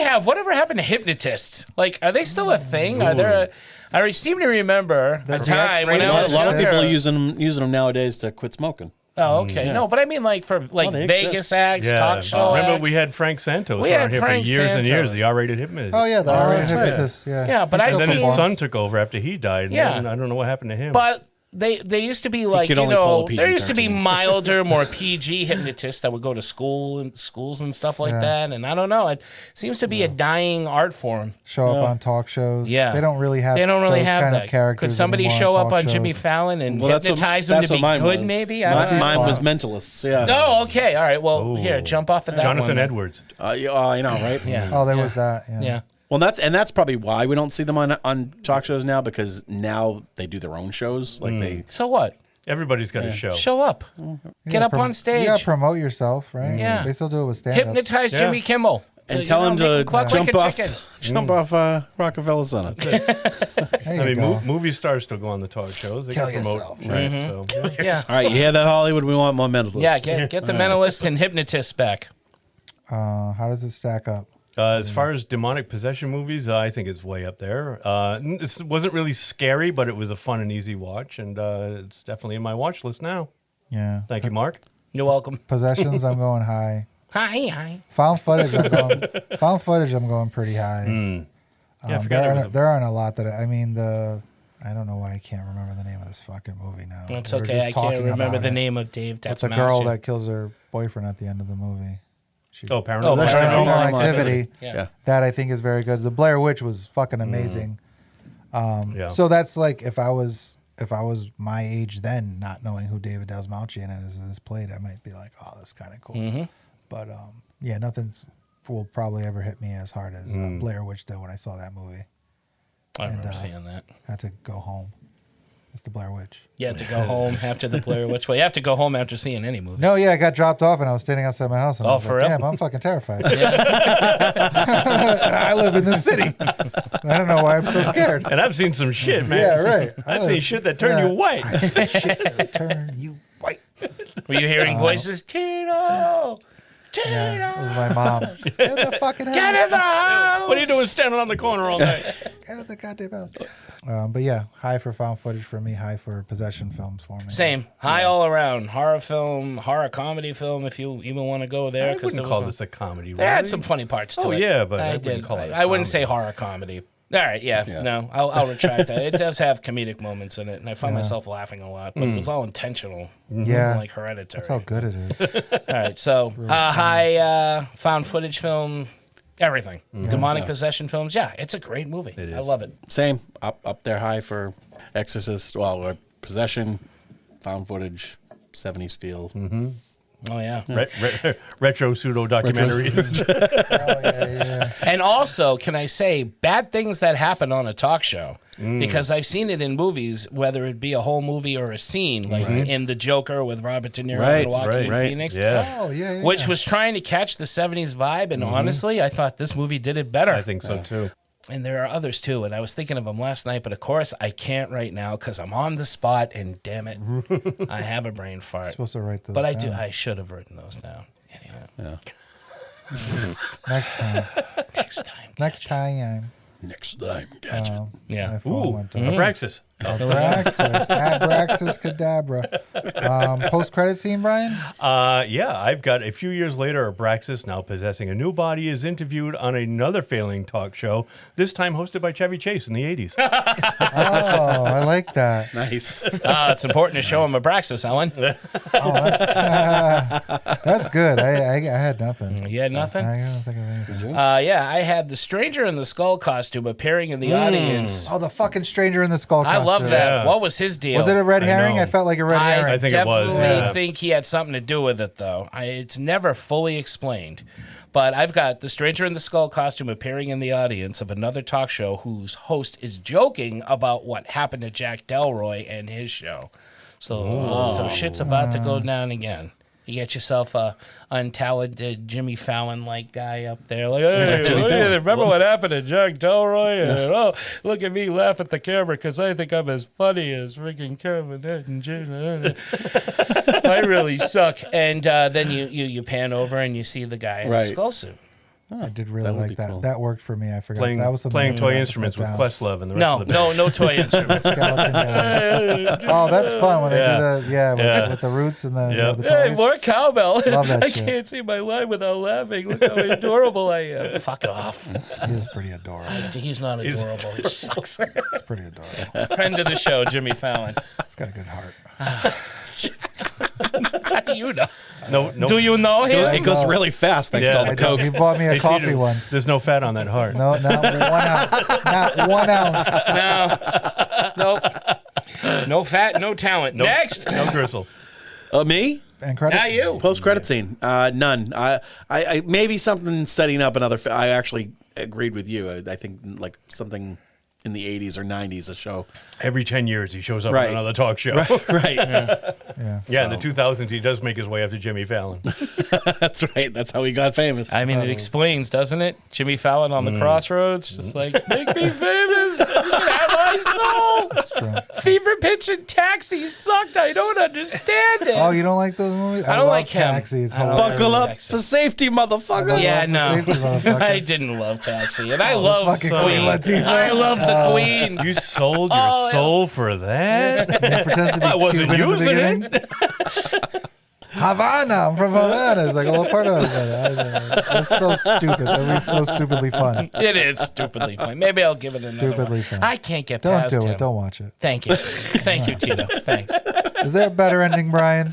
have. Whatever happened to hypnotists? Like, are they still a thing? Are there? I seem to remember a time when I A was lot of people younger. using them nowadays to quit smoking. Oh, okay. Yeah. No, but I mean, like for like they Vegas exist. acts, talk show Remember acts. we had Frank Santos We had around here Frank for years and years, Santos. the R-rated hypnotist. Oh, yeah, the R-rated that's right. hypnotist. Yeah. Yeah, but He I still And then his performs. son took over after he died. Yeah. And I don't know what happened to him. But they used to be like, could you only pull know, a there used to be PG-13. milder, more PG hypnotists that would go to schools and stuff like Yeah. that. And I don't know, it seems to be a dying art form. Show up on talk shows. Yeah. They don't really have They don't really those have kind that. of characters. Could somebody anymore show on up talk on Jimmy shows. Fallon and Well, hypnotize them to what be mine good? was. Maybe I don't know. Mine was mentalists. Yeah. Oh, okay. All right. Well, Ooh. here, jump off of that Jonathan one. Edwards. I know, right? Yeah. Oh, there Yeah. was that. Yeah. Yeah. Well, that's probably why we don't see them on talk shows now, because now they do their own shows. Like they. So what? Everybody's got a show. Show up. Get up on stage. You gotta promote yourself, right? Yeah. They still do it with stand-ups. Hypnotize Jimmy Kimmel. And tell him to cluck jump like a off, chicken. jump off Rockefeller Center. There you I mean, go. movie stars still go on the talk shows. They Kill can promote. yourself. Right. Mm-hmm. So, Yeah. All right, you hear that, Hollywood? We want more mentalists. Yeah. Get the mentalists and hypnotists back. How does it stack up? as far as demonic possession movies, I think it's way up there. It wasn't really scary, but it was a fun and easy watch, and it's definitely in my watch list now. Yeah. Thank you, Mark. You're welcome. Possessions, I'm going high. Hi. Found footage, I'm going pretty high. Yeah, I forgot there aren't a lot that I don't know why I can't remember the name of this fucking movie now. That's They were okay. just I can't talking remember about the it. name of Dave. It's a girl that kills her boyfriend at the end of the movie. Paranormal Activity. Yeah. That I think is very good. The Blair Witch was fucking amazing. So that's like if I was my age then, not knowing who David Dastmalchian is played, I might be like, oh, that's kind of cool. Mm-hmm. But yeah, nothing will probably ever hit me as hard as Blair Witch did when I saw that movie. I remember seeing that. Had to go home. It's the Blair Witch. You had to go home after the Blair Witch. Well, you have to go home after seeing any movie. No, yeah, I got dropped off and I was standing outside my house. And I was for like, real? damn, I'm fucking terrified. I live in the city. I don't know why I'm so scared. And I've seen some shit, man. Yeah, right. I've seen shit that turn you white. Shit that turn you white. Were you hearing voices? Tito! Tito! Yeah, it was my mom. Just get in the fucking house. Get in the house! What are you doing standing on the corner all night? Get in the goddamn house. But yeah, high for found footage for me, high for possession films for me. Same. High all around. Horror film, horror comedy film, if you even want to go there. I wouldn't call this a comedy. They had really. some funny parts to it. Oh, yeah, but I I wouldn't did. call it a I wouldn't say comedy. horror comedy. All right, yeah. No, I'll retract that. It does have comedic moments in it, and I found myself laughing a lot, but it was all intentional. It Yeah. wasn't like Hereditary. That's how good it is. All right, so high found footage film, everything. Demonic possession films. Yeah, it's a great movie. I love it. Same up there high for Exorcist. Well, or possession, found footage, 70s feel. Oh, yeah. Retro pseudo documentaries. And also, can I say, bad things that happen on a talk show. Because I've seen it in movies, whether it be a whole movie or a scene, like in The Joker with Robert De Niro and Joaquin Phoenix. Yeah. Oh, yeah. Which was trying to catch the 70s vibe, and honestly, I thought this movie did it better. I think so too. And there are others too, and I was thinking of them last night, but of course I can't right now because I'm on the spot, and damn it, I have a brain fart. Supposed to write those But down. I should have written those down. Anyway. Next time. Next time. Next time, catch it. Yeah. My phone Ooh, went off. Abraxas. Abraxas. Abraxas Cadabra. Post-credit scene, Brian? Yeah, I've got a few years later, Abraxas, now possessing a new body, is interviewed on another failing talk show, this time hosted by Chevy Chase in the 80s. Oh, I like that. Nice. It's important to show him Abraxas, Ellen. Oh, that's good. I had nothing. You had nothing? I don't think of anything. Yeah, I had the Stranger in the Skull costume appearing in the audience. Oh, the fucking stranger in the skull I costume. love that. Yeah. What was his deal? Was it a red I herring? know. I felt like a red herring. I think it was, definitely yeah. think he had something to do with it, though. It's never fully explained. But I've got the Stranger in the Skull costume appearing in the audience of another talk show whose host is joking about what happened to Jack Delroy and his show. So shit's about to go down again. You get yourself a untalented Jimmy Fallon-like guy up there. Like, hey, remember what happened to Jack Delroy? And, look at me laugh at the camera because I think I'm as funny as freaking Kevin and Jim. I really suck. And then you pan over and you see the guy in the skull suit. I did really like that. Cool. That worked for me. I forgot. Playing, that was playing toy instruments with Questlove and the rest of the No toy instruments. Oh, that's fun when they do the with the roots and the toys. Hey, more cowbell. Love that I can't see my line without laughing. Look how adorable I am. Fuck off. He is pretty adorable. He's not adorable. He sucks. He's pretty adorable. Friend of the show, Jimmy Fallon. He's got a good heart. How do you know? No. Do you know him? It goes really fast thanks to all the coke. He bought me a coffee once. There's no fat on that heart. No, not 1 ounce. No. No fat, no talent. Nope. Next. No gristle. Me? And credit? Not you. Post-credit scene. None. I maybe something setting up another. I actually agreed with you. I think like something in the 80s or 90s, a show. Every 10 years, he shows up on another talk show. Right. Yeah, in the 2000s, he does make his way after Jimmy Fallon. That's right. That's how he got famous. I mean, it explains, doesn't it? Jimmy Fallon on the crossroads, just like, make me famous. You can have my soul. Fever Pitch and Taxi sucked. I don't understand it. Oh, you don't like those movies? I don't like him. Taxi. It's Buckle up for safety, motherfucker. Yeah, no. I didn't love Taxi. And I love fucking Queen. Latifah. I love the Queen. You sold your soul for that? He pretends to be I wasn't Cuban using in the beginning. Havana. I'm from Havana. It's like, what part of it? It's so stupid. It was so stupidly fun. It is stupidly fun. Maybe I'll give it another Stupidly fun. I can't get Don't past do him. it. Don't watch it. Thank you. Thank you, Tito. Thanks. Is there a better ending, Brian?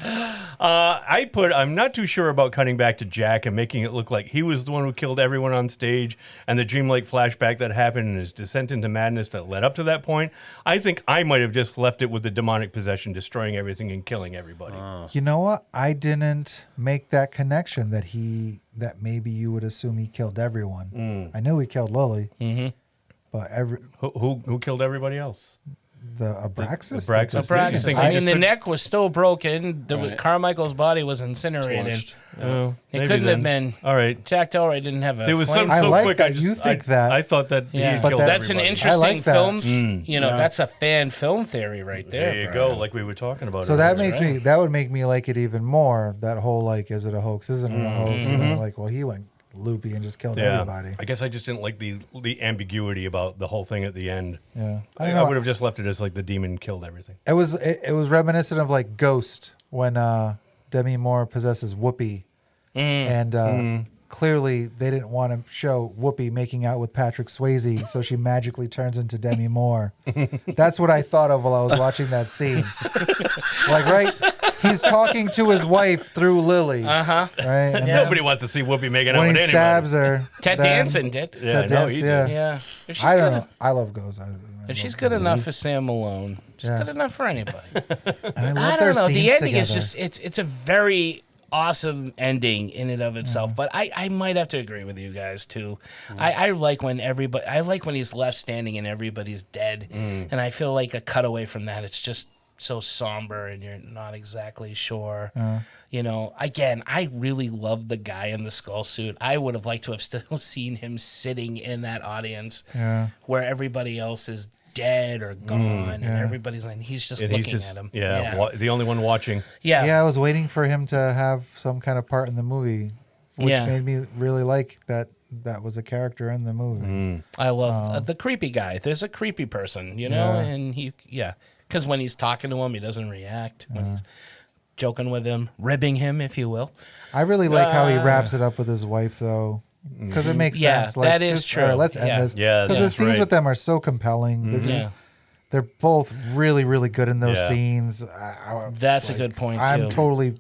I'm not too sure about cutting back to Jack and making it look like he was the one who killed everyone on stage and the dreamlike flashback that happened and his descent into madness that led up to that point. I think I might have just left it with the demonic possession, destroying everything and killing everybody. You know what? I didn't make that connection that maybe you would assume he killed everyone. I knew he killed Lily, but who killed everybody else? The Abraxas? Abraxas. I mean, the neck was still broken. Carmichael's body was incinerated. Oh, it couldn't have been. All right. Jack Delroy didn't have a It was so like quick. that you think that. I thought that he Yeah, killed that's an everybody. interesting like that. film. You know, that's a fan film theory right there. There you Brian. go, like we were talking about. So that earlier. makes that would make me like it even more. That whole like, is it a hoax? Isn't it a hoax? And I'm like, well, he went loopy and just killed everybody. I guess I just didn't like the ambiguity about the whole thing at the end. Yeah, I would have just left it as like the demon killed everything. It was reminiscent of like Ghost when Demi Moore possesses Whoopi, and clearly they didn't want to show Whoopi making out with Patrick Swayze, so she magically turns into Demi Moore. That's what I thought of while I was watching that scene. He's talking to his wife through Lily. Right? And Nobody wants to see Whoopi making out when with he anybody. stabs her. Ted Danson did. Ted Danson, Yeah. I don't know. I love Ghost. If she's good enough for Sam Malone, she's good enough for anybody. I don't know. The ending is just it's a very awesome ending in and of itself. But I might have to agree with you guys too. I like when he's left standing and everybody's dead. And I feel like a cutaway from that, it's just so somber and you're not exactly sure. You know, again, I really love the guy in the skull suit. I would have liked to have still seen him sitting in that audience where everybody else is dead or gone and everybody's like, he's just looking at him. The only one watching. I was waiting for him to have some kind of part in the movie, which made me really like that was a character in the movie. I love the creepy guy. There's a creepy person, you know, and because when he's talking to him, he doesn't react. When he's joking with him, ribbing him, if you will. I really like how he wraps it up with his wife, though, because it makes sense. Like, that is true. Let's end this. Because the scenes with them are so compelling. They're both really, really good in those scenes. That's a good point, too.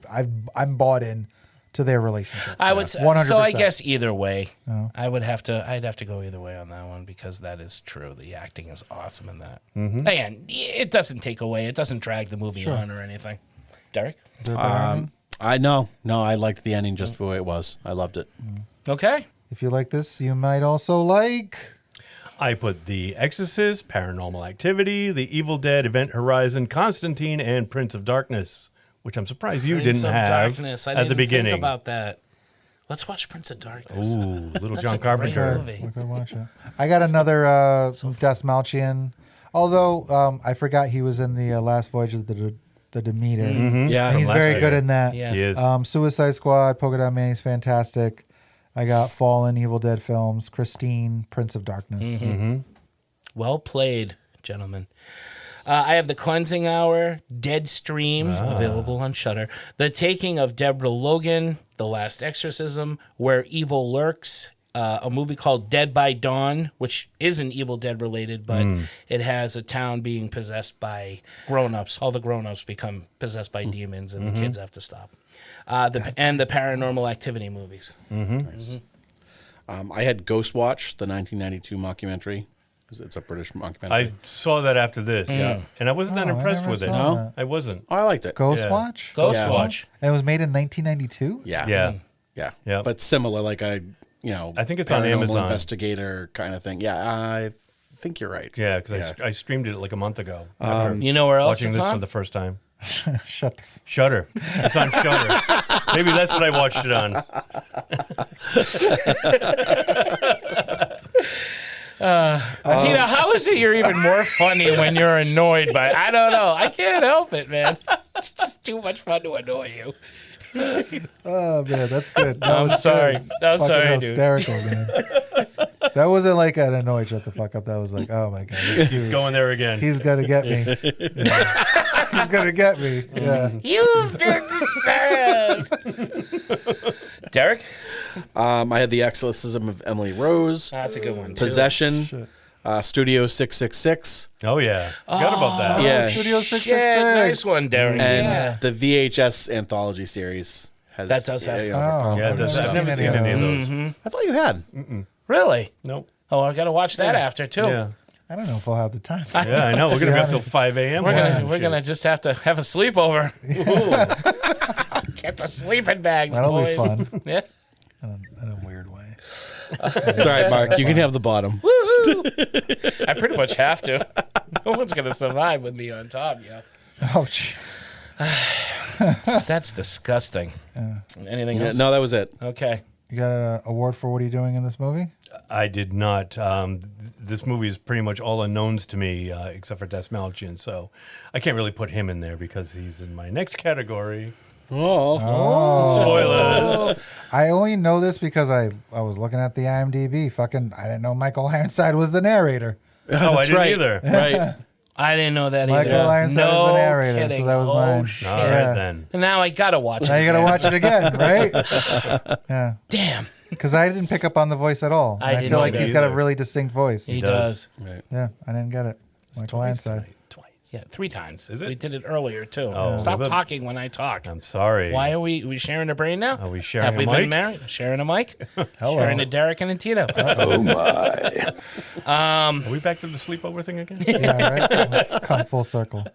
I'm bought in to their relationship. I would say, 100%. so I guess either way, I'd have to go either way on that one because that is true. The acting is awesome in that. Again, it doesn't take away, it doesn't drag the movie on or anything. Derek? I know. No, I liked the ending just the way it was. I loved it. Okay. If you like this, you might also like... I put The Exorcist, Paranormal Activity, The Evil Dead, Event Horizon, Constantine, and Prince of Darkness, which I'm surprised you Prince didn't of have Darkness. I at didn't the beginning. think about that. Let's watch Prince of Darkness. Ooh, Little That's John a great Carpenter. movie. We're gonna watch it. I got another Dastmalchian. Although I forgot he was in the last voyage of the Demeter. Mm-hmm. Yeah. And he's From last very year. good in that. Yes. He is. Suicide Squad, Polka Dot Man, he's fantastic. I got Fallen, Evil Dead films, Christine, Prince of Darkness. Mm-hmm. Well played, gentlemen. I have The Cleansing Hour, Dead Stream, available on Shudder. The Taking of Deborah Logan, The Last Exorcism, Where Evil Lurks, a movie called Dead by Dawn, which isn't Evil Dead related, but it has a town being possessed by grown-ups. All the grown-ups become possessed by demons, and the kids have to stop. And the Paranormal Activity movies. Nice. I had Ghost Watch, the 1992 mockumentary. It's a British mockumentary. I saw that after this, and I wasn't that I impressed never with it. saw No? that. I wasn't. I liked it. Ghost Yeah. Watch? Ghost Yeah. Watch. And it was made in 1992? Yeah. Yeah. Yeah. Yeah. But similar, like I think it's on paranormal Amazon. investigator kind of thing. Yeah, I think you're right. Yeah, because I streamed it like a month ago. You know where else Watching it's this on? for the first time. Shut the Shudder. It's on Shudder. Maybe that's what I watched it on. Tina, how is it you're even more funny when you're annoyed by I don't know. I can't help it, man. It's just too much fun to annoy you. Oh man, that's good. That I'm was sorry. good. I'm Fucking sorry, dude. hysterical, man. That wasn't like an annoyed shut the fuck up. That was like, oh my god, this He's dude, going there again. he's gonna get me. Yeah. He's gonna get me. Yeah. You've been served. Derek? I had The Exorcism of Emily Rose, That's a good one, too. Possession, Studio 666, Oh, yeah. Forgot about that. Yeah. Studio Shit, 666. nice one, Derek. and Yeah. the VHS anthology series. Has, That does have- Yeah, it does. I've never seen any of those. I thought you had. Really? Nope. Oh, I got to watch that after, too. Yeah. I don't know if I'll have the time. Yeah, I know. We're going to be up till honest. 5 a.m. We're gonna just have to have a sleepover. Get the sleeping bags, That'll boys. be fun. Yeah. In a weird way. It's all right, Mark. You can have the bottom. Woohoo! I pretty much have to. No one's gonna survive with me on top, yo. Oh, jeez. That's disgusting. Anything Yeah, else? no, that was it. Okay. You got an award for what are you doing in this movie? I did not. This movie is pretty much all unknowns to me, except for Dastmalchian, so I can't really put him in there because he's in my next category. Oh. Spoilers. I only know this because I was looking at the IMDb. Fucking, I didn't know Michael Ironside was the narrator. Oh, I didn't right. either. Right. I didn't know that Michael either. Ironside no was the narrator, kidding. so that was oh, mine. Shit. All Yeah. right, then. And now I gotta watch it. Now you got to watch it again, right? Yeah. Damn. Because I didn't pick up on the voice at all. I And I didn't feel like either. he's got a really distinct voice. He does. Right. Yeah, I didn't get it. Michael Ironside. Twice. Yeah, 3 times. Is it? We did it earlier too. Oh, Stop but- talking when I talk. I'm sorry. Why are we sharing a brain now? Are we sharing Have a we mic? been married? Sharing a mic? Hello. Sharing a Derek and a Tito. Oh my. Are we back to the sleepover thing again? Yeah, right? Let's come full circle.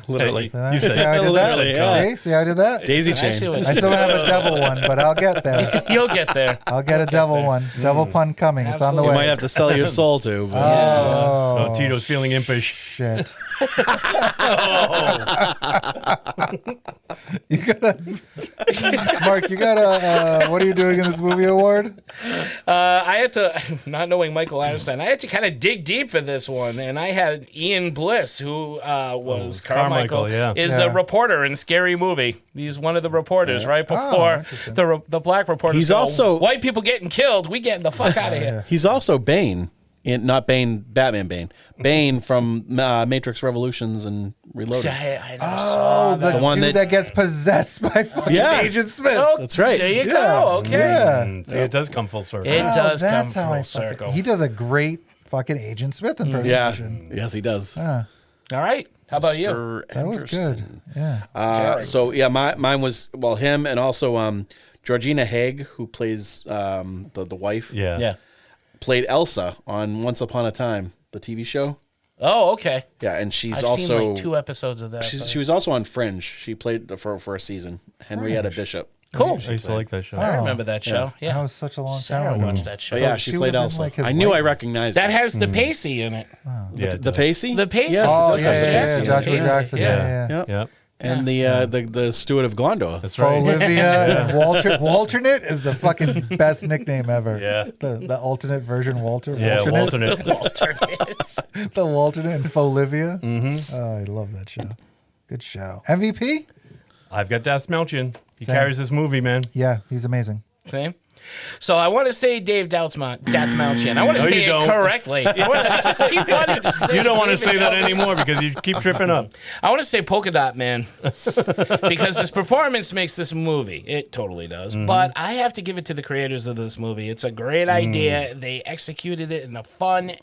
Literally. See that? You See said how I did that? literally, yeah. See how I did that? Daisy I chain. see what I you still don't have a devil one, but I'll get there. You'll get there. I'll get a devil one. Devil pun coming. It's on the Absolutely. You way. might have to sell your soul to. But Oh, Oh, Tito's feeling impish. shit. Oh. You got a Mark. You got a what are you doing in this movie award? I had to, not knowing Michael Ironside, I had to kind of dig deep for this one, and I had Ian Bliss, who was Carmichael, Carmichael, yeah. is Yeah. a reporter in Scary Movie. He's one of the reporters, right Oh, before interesting. the black reporters. He's go, also- white people getting killed. We getting the fuck out of here. he's also Bane. Not Bane, Batman Bane. Bane from Matrix Revolutions and Reloaded. See, I never saw The, that. one dude that- that gets possessed by fucking Yeah. Agent Smith. Oh, That's right. There you Yeah. go. Okay. Yeah. See, it does come full circle. It does come that's how full I circle. He does a great fucking Agent Smith Yeah. impersonation. Yes, he does. Yeah. All right. How about you? Mr. That was good. Anderson. Yeah. So yeah, mine was him and also Georgina Haig, who plays the wife. Yeah. Yeah. Played Elsa on Once Upon a Time, the TV show. Oh, okay. Yeah, and she's I've also seen like 2 episodes of that. She was also on Fringe. She played for a season. Henrietta Bishop. Cool. I used to like that show. I remember that show. Yeah. That was such a long Sarah time ago. watched that show. But yeah, she played would've been Elsa. like his I knew wife. I recognized That her. has the Pacey in it. Yeah, The Pacey? The Pacey. Yes, Oh, it does have the yeah, Pacey. Joshua Pacey. Jackson. Yeah. Yep. Yep. And the steward of Gondor. That's right. Olivia and Walternate is the fucking best nickname ever. Yeah. The alternate version Walter. Yeah, Walternate. alternate. The Walternate and Folivia. Mm-hmm. Oh, I love that show. Good show. MVP? I've got Dastmalchian. He Same. carries this movie, man. Yeah, he's amazing. Okay. So I want to say Dave Dastmalchian. I want to No, say you it don't. correctly. I just keep wanting to say You don't want to David say that Dastmalchian. anymore because you keep tripping up. I want to say Polka Dot Man because his performance makes this movie. It totally does. But I have to give it to the creators of this movie. It's a great idea. They executed it in a fun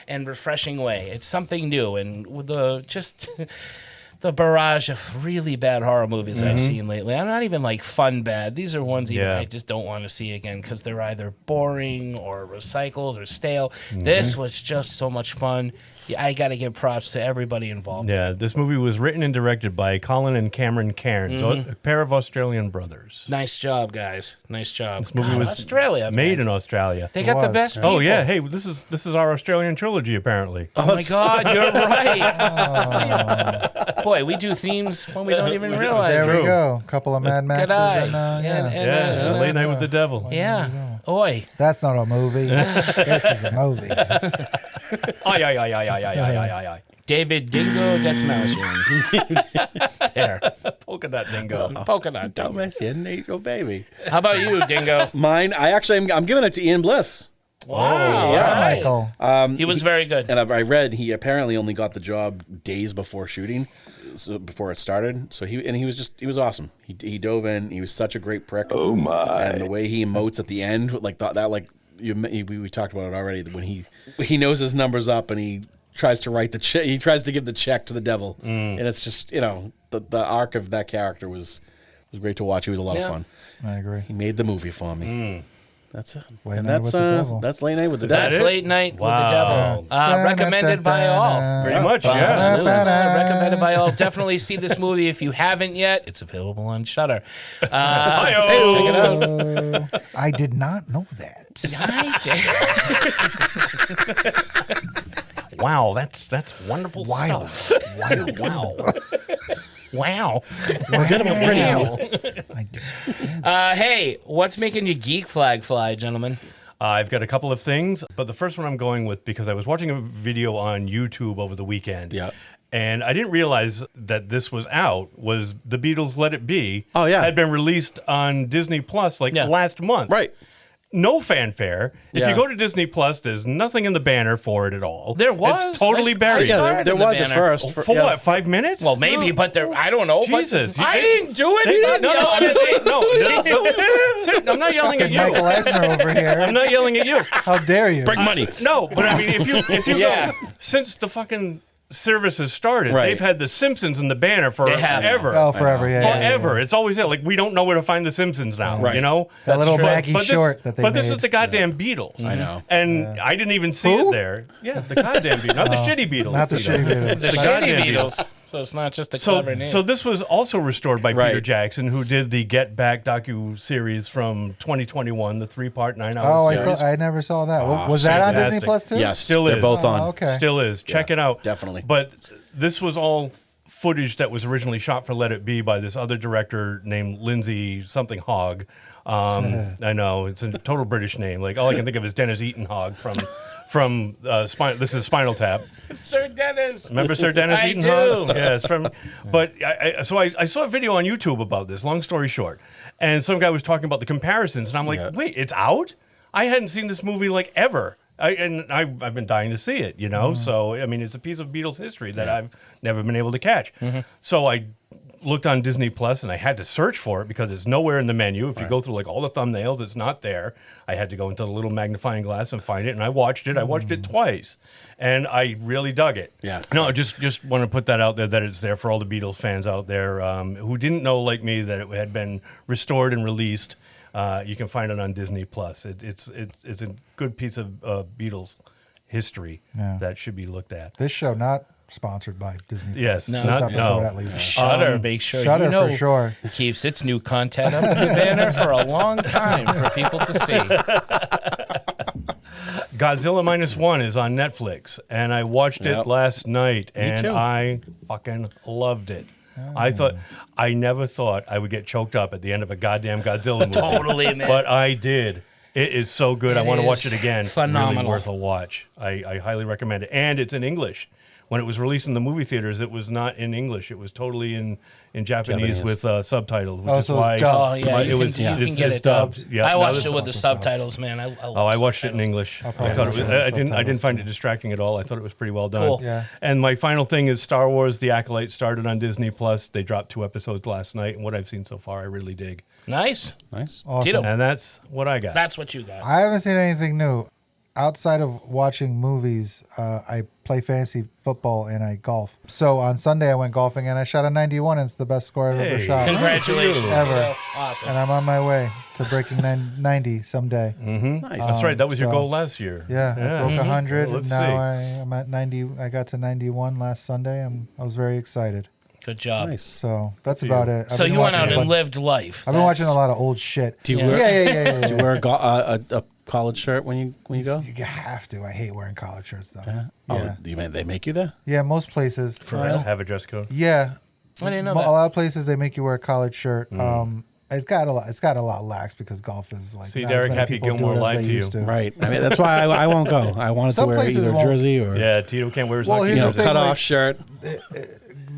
and refreshing way. It's something new, and with the barrage of really bad horror movies I've seen lately. I'm not even like fun bad. These are ones even I just don't want to see again because they're either boring or recycled or stale. This was just so much fun. Yeah, I got to give props to everybody involved. Yeah, this movie was written and directed by Colin and Cameron Cairns, a pair of Australian brothers. Nice job, guys. Nice job. This movie God, was Australia, made man. in Australia. They got the best people. Oh yeah, hey, this is our Australian trilogy apparently. Oh my God, you're right. Boy, we do themes when we don't even realize. There it. we go. Couple of Mad Maxes. Good eye. And, Yeah, Late Night with the Devil. Yeah. Oi. That's not a movie. This is a movie. Aye. David Dingo Dastmalchian. There. Polka Dot Dingo. Polka Dot Don't Dingo. mess in, ain't your baby. How about you, Dingo? Mine, I'm giving it to Ian Bliss. Wow. yeah. all right. Michael. He was very good. And I read he apparently only got the job days before shooting, so before it started. So he was awesome. He dove in. He was such a great prick. Oh my! And the way he emotes at the end, like we talked about it already. When he knows his numbers up and he tries to write the check, he tries to give the check to the devil, and it's just the arc of that character was great to watch. He was a lot of fun. I agree. He made the movie for me. That's it. Late Night with the Devil. That's Late Night with the Devil. That's Late Night with the Devil. Recommended by all. Pretty much, yeah. Absolutely. Recommended by all. Definitely see this movie if you haven't yet. It's available on Shudder. Check it out. I did not know that. Wow, that's wonderful stuff. Wow. Wow. Forgettable Wow. I did. Hey, what's making your geek flag fly, gentlemen? I've got a couple of things, but the first one I'm going with because I was watching a video on YouTube over the weekend. Yeah. And I didn't realize that this was out, was The Beatles' Let It Be. Oh, yeah. Had been released on Disney Plus last month. Right. No fanfare. If Yeah. you go to Disney Plus, there's nothing in the banner for it at all. There was. It's totally buried. Yeah, there was at banner. first. For what, 5 minutes? Well, maybe, but there. I don't know. Jesus. But I didn't do it. No, I'm not yelling at you. Michael Eisner over here. I'm not yelling at you. How dare you? Bring money. No, but I mean, if you Yeah. go, since the fucking service has started, Right. they've had The Simpsons in the banner They have. forever. Oh, forever, yeah. Forever. It's always there. Like, we don't know where to find The Simpsons now, Right. you know? That little true. Maggie But short that they But made. this is the goddamn Beatles. I know. And I didn't even see Who? it there. Yeah, the goddamn Beatles. Not the shitty Beatles. Not the shitty Beatles. The The Shady goddamn Beatles. So it's not just a clever name. So this was also restored by Right. Peter Jackson, who did the Get Back docu-series from 2021, the 3-part 9-hour Oh, series. I never saw that. Was that on Disney fantastic. Plus too? Yes, Still they're is. both on. Oh, okay. Still is. Check it out. definitely. But this was all footage that was originally shot for Let It Be by this other director named Lindsay something Hogg. I know, it's a total British name. Like, all I can think of is Dennis Eaton Hogg from this is Spinal Tap. Sir Dennis. Remember Sir Dennis I Eaton do. Hogg? Yeah, it's from. But I saw a video on YouTube about this. Long story short, and some guy was talking about the comparisons, and I'm like, wait, it's out? I hadn't seen this movie like ever. I've been dying to see it, you know. So I mean, it's a piece of Beatles history that I've never been able to catch. So I looked on Disney Plus, and I had to search for it because it's nowhere in the menu. If you go through like all the thumbnails, it's not there. I had to go into the little magnifying glass and find it, and I watched it. I watched it twice, and I really dug it. Yeah. No, just want to put that out there that it's there for all the Beatles fans out there who didn't know, like me, that it had been restored and released. You can find it on Disney Plus. It's a good piece of Beatles history that should be looked at. This show not sponsored by Disney. Yes, this episode at least. Shudder, make sure Shudder you know for sure keeps its new content up in the banner for a long time for people to see. Godzilla -1 is on Netflix, and I watched it last night, and I fucking loved it. I never thought I would get choked up at the end of a goddamn Godzilla movie. Totally, man. But I did. It is so good. I want to watch it again. Phenomenal. Really worth a watch. I highly recommend it. And it's in English. When it was released in the movie theaters, it was not in English. It was totally in Japanese with subtitles. Which is so why it's dubbed. You can get it dubbed. Yeah, I watched it with the subtitles, man. I watched it in English. I thought it was, I didn't find it distracting at all. I thought it was pretty well done. Cool. Yeah. And my final thing is Star Wars: The Acolyte started on Disney Plus. They dropped 2 episodes last night, and what I've seen so far, I really dig. Nice. Awesome. Tito. And that's what I got. That's what you got. I haven't seen anything new outside of watching movies. I play fantasy football and I golf. So on Sunday I went golfing and I shot a 91 and it's the best score I've ever shot. Congratulations. Ever. Awesome. And I'm on my way to breaking 90 someday. Nice. That's right. That was your goal last year. Yeah, I broke 100 Well, and now I'm at 90. I got to 91 last Sunday. I was very excited. Good job. Nice. So that's about it. So you went out and lived life. I've been watching a lot of old shit. Do you wear? Yeah. Do you wear a collared shirt when you go? You have to. I hate wearing collared shirts though. Yeah. Yeah. Oh, they make you there? Yeah, most places. For real? Have a dress code? Yeah. I didn't know A that. lot of places they make you wear a collared shirt. It's got a lot lax because golf is like. See, not Derek, as many Happy people do Gilmore it as lied they to you. used Right. I mean, that's why I won't go. I wanted Some to wear places either a won't. jersey or Yeah, Tito can't wear his Well, hockey here's the jersey. thing, cut off like- shirt.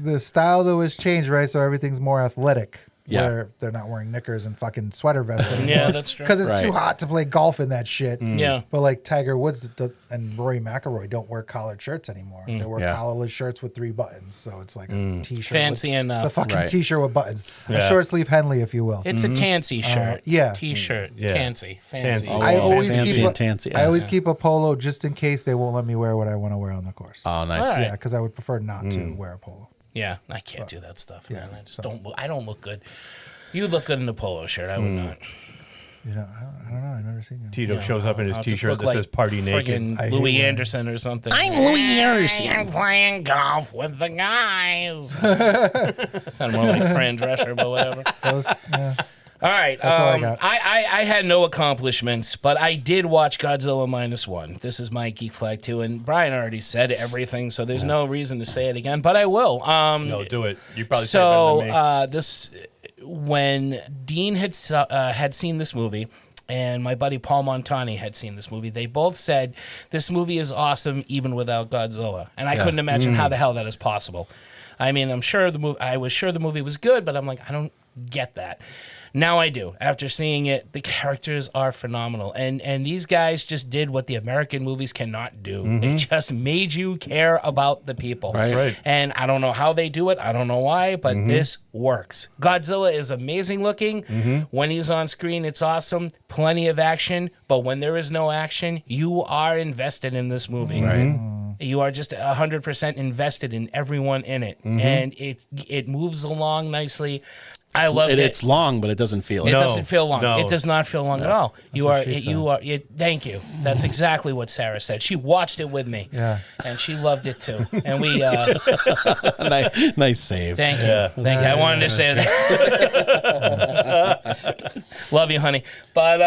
The style though has changed, right? So everything's more athletic. Yeah. Where they're not wearing knickers and fucking sweater vests anymore. Yeah, that's true. Because it's Right. too hot to play golf in that shit. Yeah. But like Tiger Woods and Rory McIlroy don't wear collared shirts anymore. They wear Yeah. collarless shirts with 3 buttons. So it's like a t-shirt. Fancy with, enough. It's a fucking Right. t-shirt with buttons. Yeah. A short sleeve Henley, if you will. It's a Tansy shirt. yeah. T-shirt. Yeah. Tansy. Fancy. Tansy. I always fancy keep and tansy. I always keep a polo just in case they won't let me wear what I want to wear on the course. Oh, nice. All right. Yeah, because I would prefer not to wear a polo. Yeah, I can't do that stuff. Yeah, Man. I don't look good. You look good in a polo shirt. I would not. You know, I don't know. I've never seen you. Tito shows up in his I'll just T-shirt look that like says "Party Naked." friggin' I hate Louis wearing- Anderson or something. I'm Louis Anderson. I'm playing golf with the guys. Sound more like Fran Drescher, but whatever. Yeah. All right. That's all I got. I had no accomplishments, but I did watch Godzilla -1. This is my geek flag too, and Brian already said everything, so there's no reason to say it again. But I will. No, do it. You probably say it better than me. This when Dean had seen this movie. And my buddy Paul Montani had seen this movie. They both said this movie is awesome even without Godzilla, and I couldn't imagine how the hell that is possible. I mean, I was sure the movie was good, but I'm like, I don't get that. Now I do. After seeing it, the characters are phenomenal. And these guys just did what the American movies cannot do. They just made you care about the people. Right. And I don't know how they do it. I don't know why, but this works. Godzilla is amazing looking. When he's on screen, it's awesome. Plenty of action. But when there is no action, you are invested in this movie. Right. You are just 100% invested in everyone in it. And it moves along nicely. I love it. It's long, but it doesn't feel It it. doesn't feel long. No. It does not feel long at all. Thank you. That's exactly what Sarah said. She watched it with me. Yeah. And she loved it too. And we nice save. Thank you. Thank you. I wanted to say that. Love you, honey. But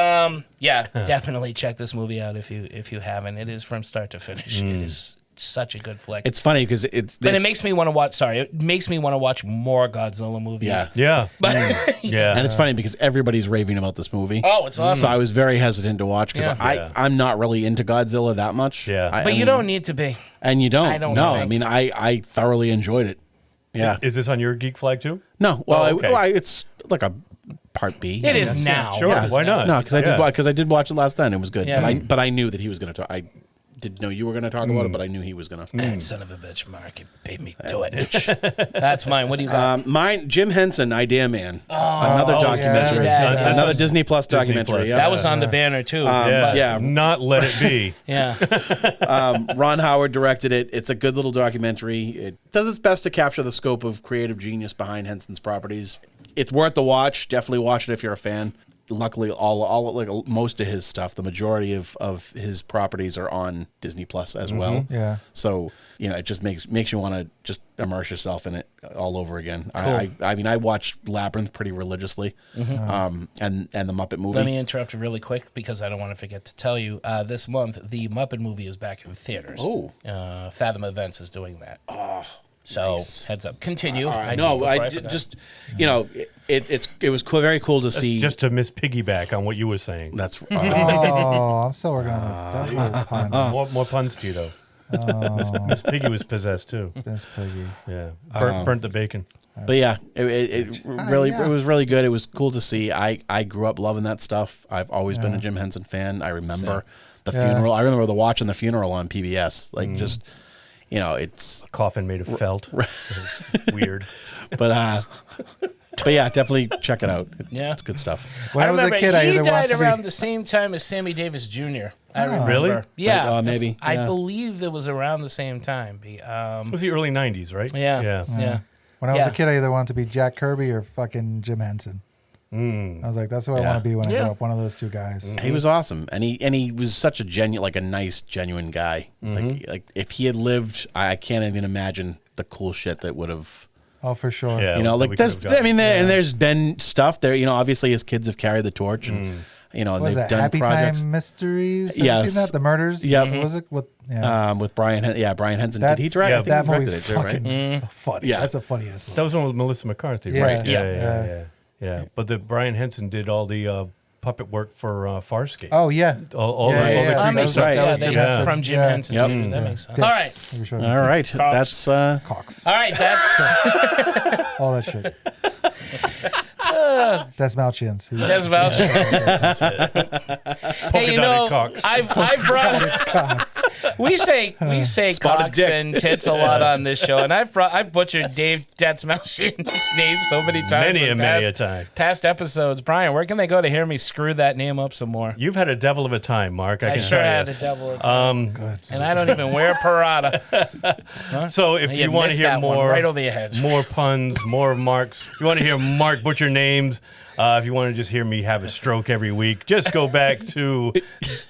definitely check this movie out if you haven't. It is from start to finish. It is such a good flick. It's funny because it makes me want to watch. Sorry, it makes me want to watch more Godzilla movies. Yeah. But And it's funny because everybody's raving about this movie. Oh, it's awesome. So I was very hesitant to watch because Yeah. I'm not really into Godzilla that much. Yeah. But you don't need to be. And you don't. I don't No, think. I mean, I thoroughly enjoyed it. Yeah. Is this on your geek flag too? No. Well, okay. it's like a part B. It is now. Sure. Yeah. Why not? No, because I did watch it last night. And it was good. Yeah. But I knew that he was going to talk. I didn't know you were going to talk about it, but I knew he was going to. That son of a bitch, Mark. It paid me to it. That's mine. What do you got? Mine, Jim Henson, Idea Man. Another documentary. yeah. Another Disney Plus documentary. Plus. Yeah. That was on the banner too. Yeah. Not Let It Be. Yeah. Ron Howard directed it. It's a good little documentary. It does its best to capture the scope of creative genius behind Henson's properties. It's worth the watch. Definitely watch it if you're a fan. luckily all like most of his stuff, the majority of his properties are on Disney Plus as well. Yeah. So it just makes you want to just immerse yourself in it all over again. Cool. I mean, I watch Labyrinth pretty religiously, and the Muppet movie. Let me interrupt you really quick because I don't want to forget to tell you. This month, the Muppet movie is back in theaters. Oh. Fathom Events is doing that. Oh. So Nice. heads up. Continue. It was cool, very cool to see. Just to miss piggyback on what you were saying. That's Oh, I'm still working on that pun. More puns, Tito. Miss Piggy was possessed too. Miss Piggy. Yeah, burnt the bacon. But yeah, it was really good. It was cool to see. I grew up loving that stuff. I've always been a Jim Henson fan. I remember the funeral. I remember watching the funeral on PBS. Like just. It's a coffin made of felt. Weird. But yeah, definitely check it out. Yeah. It's good stuff. When I was a kid, I he either died watched around the same time as Sammy Davis Jr. I remember. Really? Yeah. Maybe. I Yeah. believe it was around the same time. It was the early 90s, right? Yeah. When I was a kid, I either wanted to be Jack Kirby or fucking Jim Henson. I was like, that's what I want to be when I grow up. One of those two guys. He was awesome, and he was such a nice, genuine guy. Like if he had lived, I can't even imagine the cool shit that would have. Oh, for sure. Yeah, there's been stuff there. Obviously his kids have carried the torch, and What was they've that? done Happy projects. Time Mysteries. Have you Yes. seen that? The Murders. Yeah. What was it? With Brian Henson. That- Did he direct? yeah, I think that he directed movie's it too, right? fucking funny. Yeah. That's a funny ass movie. That was one with Melissa McCarthy, Yeah. right? Yeah. Yeah. But the Brian Henson did all the puppet work for Farscape. Oh yeah. All the That creepy makes stuff. sense. Right. Yeah, from Jim Henson. Yep. Too. That makes sense. Dicks. All right. All right, Cox. that's Cox. All right, that's All that shit. Dastmalchians. Dastmalchian. Hey, Polka-dotted cocks. I've brought. Cox. We say Spotted cocks dick. and tits a lot on this show, and I've butchered Dave Dastmalchian's name so many times. Many in a time. Past episodes. Brian, where can they go to hear me screw that name up some more? You've had a devil of a time, Mark. I I can sure tell had you. a devil of time. Good. And I don't even wear Parada. Huh? So if you want to missed hear that one more, right over your head. more puns, more Marks, you want to hear Mark butcher names. If you want to just hear me have a stroke every week, just go back to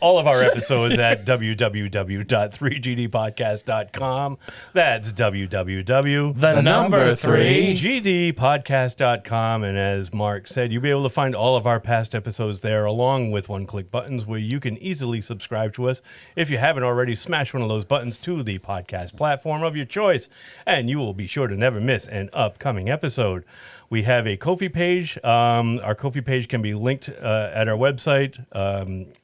all of our episodes at www.3gdpodcast.com. That's www.3gdpodcast.com. And as Mark said, you'll be able to find all of our past episodes there, along with one-click buttons where you can easily subscribe to us. If you haven't already, smash one of those buttons to the podcast platform of your choice, and you will be sure to never miss an upcoming episode. We have a Ko-fi page. Our Ko-fi page can be linked at our website.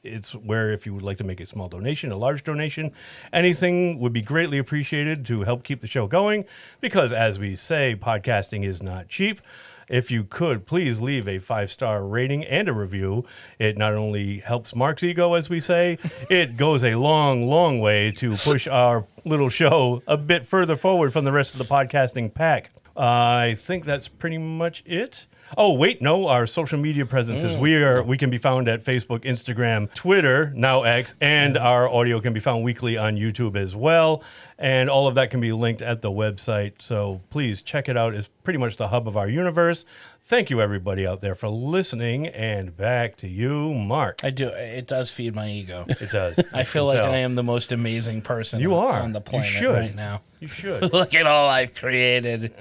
It's where if you would like to make a small donation, a large donation, anything would be greatly appreciated to help keep the show going. Because as we say, podcasting is not cheap. If you could, please leave a 5-star rating and a review. It not only helps Mark's ego, as we say, it goes a long, long way to push our little show a bit further forward from the rest of the podcasting pack. I think that's pretty much it. Oh, wait, no, our social media presences. We can be found at Facebook, Instagram, Twitter, now X, and our audio can be found weekly on YouTube as well. And all of that can be linked at the website. So please check it out. It's pretty much the hub of our universe. Thank you, everybody out there, for listening. And back to you, Mark. I do. It does feed my ego. It does. I feel like I am the most amazing person You are. on the planet You should. right now. You should. Look at all I've created.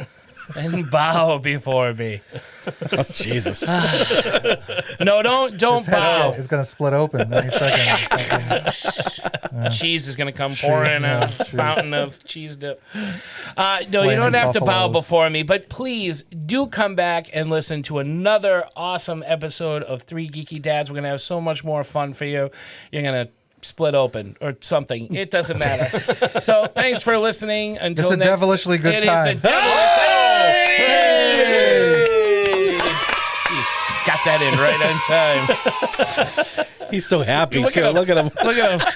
And bow before me. Oh, Jesus. No, don't bow. It's gonna split open any second. Cheese is gonna come pouring out. Fountain of cheese dip. No, you don't have to bow before me, but please do come back and listen to another awesome episode of Three Geeky Dads. We're gonna have so much more fun for you. You're gonna split open or something. It doesn't matter. So thanks for listening. Until It's a next, devilishly good it time. Is a devilish. You got that in right on time. He's so happy Look too. at him. Look at him. Look at him.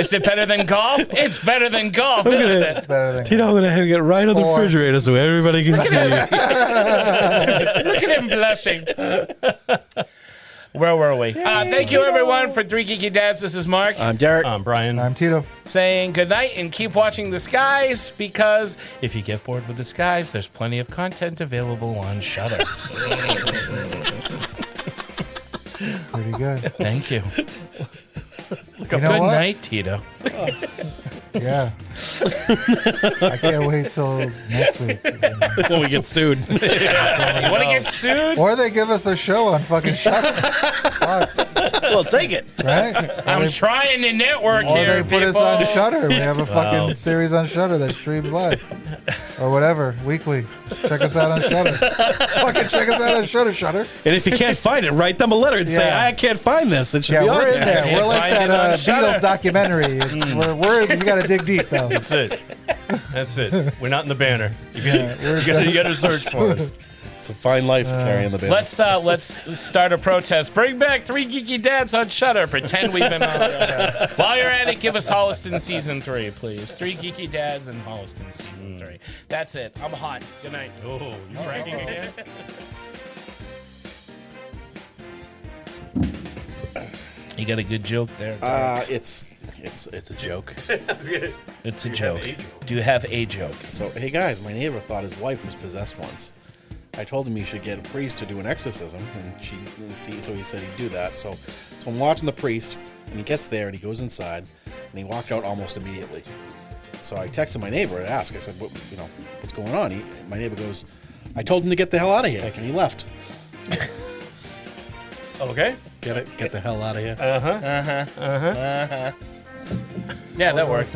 Is it better than golf? It's better than golf, isn't it? It's better than Tito, I'm going to hang it right on the refrigerator so everybody can see. Look at him blushing. Where were we? Thank you, everyone, for Three Geeky Dads. This is Mark. I'm Derek. I'm Brian. I'm Tito. Saying goodnight and keep watching the skies, because if you get bored with the skies, there's plenty of content available on Shudder. Pretty good. Thank you. Good night, Tito. Yeah. I can't wait till next week. When we get sued. You want to get sued? Or they give us a show on fucking Shudder. Well, take it. Right? I'm trying to network Or here, they put people. us on Shudder. We have a fucking series on Shudder that streams live. Or whatever, weekly. Check us out on Shudder. Fucking check us out on Shudder. And if you can't find it, write them a letter and say, Yeah. I can't find this. It should Yeah, be on we're in there. Can't We're like find it on that Shudder. Beatles documentary. It's, we're you got to dig deep, though. That's it. That's it. We're not in the banner. You gotta search for us. It's a fine life carrying the banner. Let's start a protest. Bring back 3 Geeky Dads on Shudder. Pretend we've been on. While you're at it, give us Holliston Season 3, please. 3 Geeky Dads and Holliston Season 3. That's it. I'm hot. Good night. Oh, you pranking again? You got a good joke there. It's a joke. It's a joke. Do you have a joke? So, hey guys, my neighbor thought his wife was possessed once. I told him he should get a priest to do an exorcism, so he said he'd do that. So I'm watching the priest, and he gets there, and he goes inside, and he walked out almost immediately. So I texted my neighbor and asked. I said, what's going on? My neighbor goes, I told him to get the hell out of here, and he left. Okay. Get it? Get the hell out of here. Yeah, that works.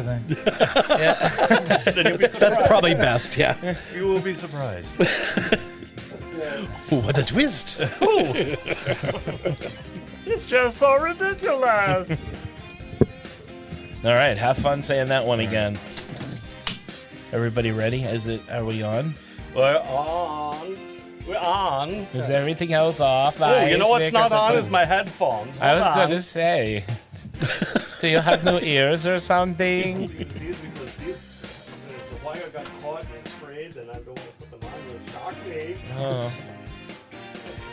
That's probably best, yeah. You will be surprised. What a twist. It's just so ridiculous. All right, have fun saying that one again. Everybody ready? Are we on? We're on. We're on. Is everything else off? Oh, you know what's not on is my headphones. I was Hold on. going to say. Do you have no ears or something? The wire got caught and frayed, and I don't want to put them on. It would shock me. Oh,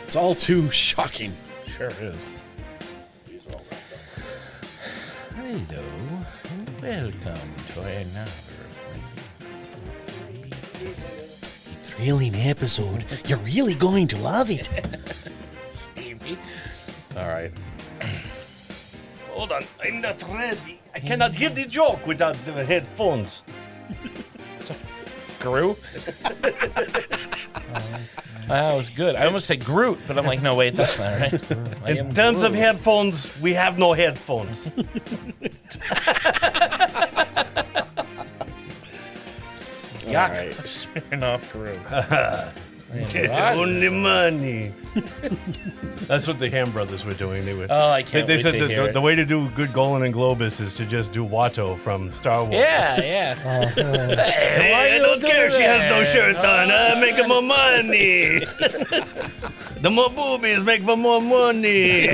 It's all too shocking. sure is. Hello, welcome to another Thrilling episode. You're really going to love it. Stevie. All right. Hold on, I'm not ready. I cannot get the joke without the headphones. Gru? That was good. I almost said Groot, but I'm like, no, wait, that's not right. In terms of headphones, we have no headphones. Yuck. All right. Smearing off Groot. Only money. That's what the Ham Brothers were doing. They were. Oh, I can't They wait said to hear it. the way to do good Golden and Globus is to just do Watto from Star Wars. Yeah. Hey, I don't care if she has no shirt on. Make her more money. The more boobies make for more money.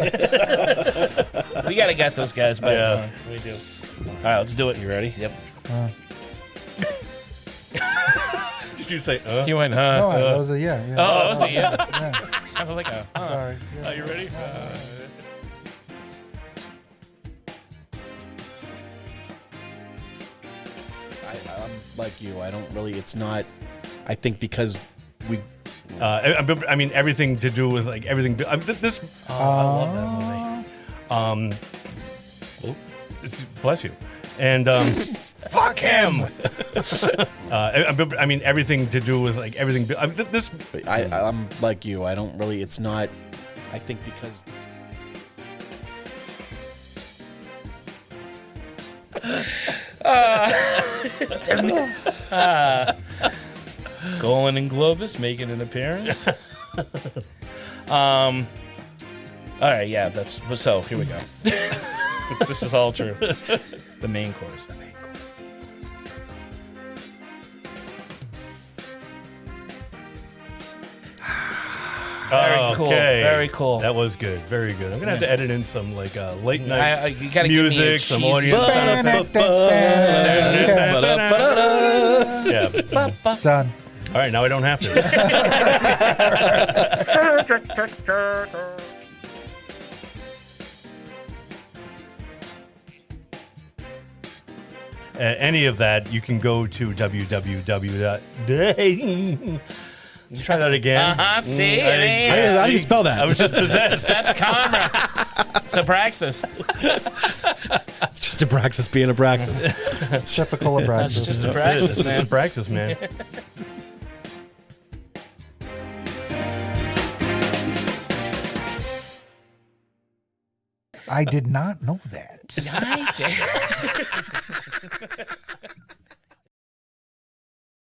We gotta get those guys back. Yeah. On. We do. All right, let's do it. You ready? Yep. Did you say? You went, No, that was a yeah. Oh, that was a yeah. Yeah. Sounded like a. Sorry. Are you ready? I'm like you. I don't really. It's not. I think because we. I mean, everything to do with like everything. This. I love that movie. Bless you. And fuck him. I mean, everything to do with like everything. This. I'm like you. I don't really. It's not. I think because. Golden and Globus making an appearance. All right, yeah, that's so. Here we go. This is all true. The main course. Very cool. Very cool. That was good. Very good. I'm gonna have to edit in some like late night you gotta give me a music, some cheesy- audience sound effects. Yeah. Done. All right, now I don't have to. Any of that, you can go to Let's try that again. See? How do you spell that? I was just possessed. That's karma. It's Abraxas. It's just Abraxas being Abraxas. Typical Abraxas. That's just That's Abraxas, it. man. It's Abraxas, man. I did not know that. I did.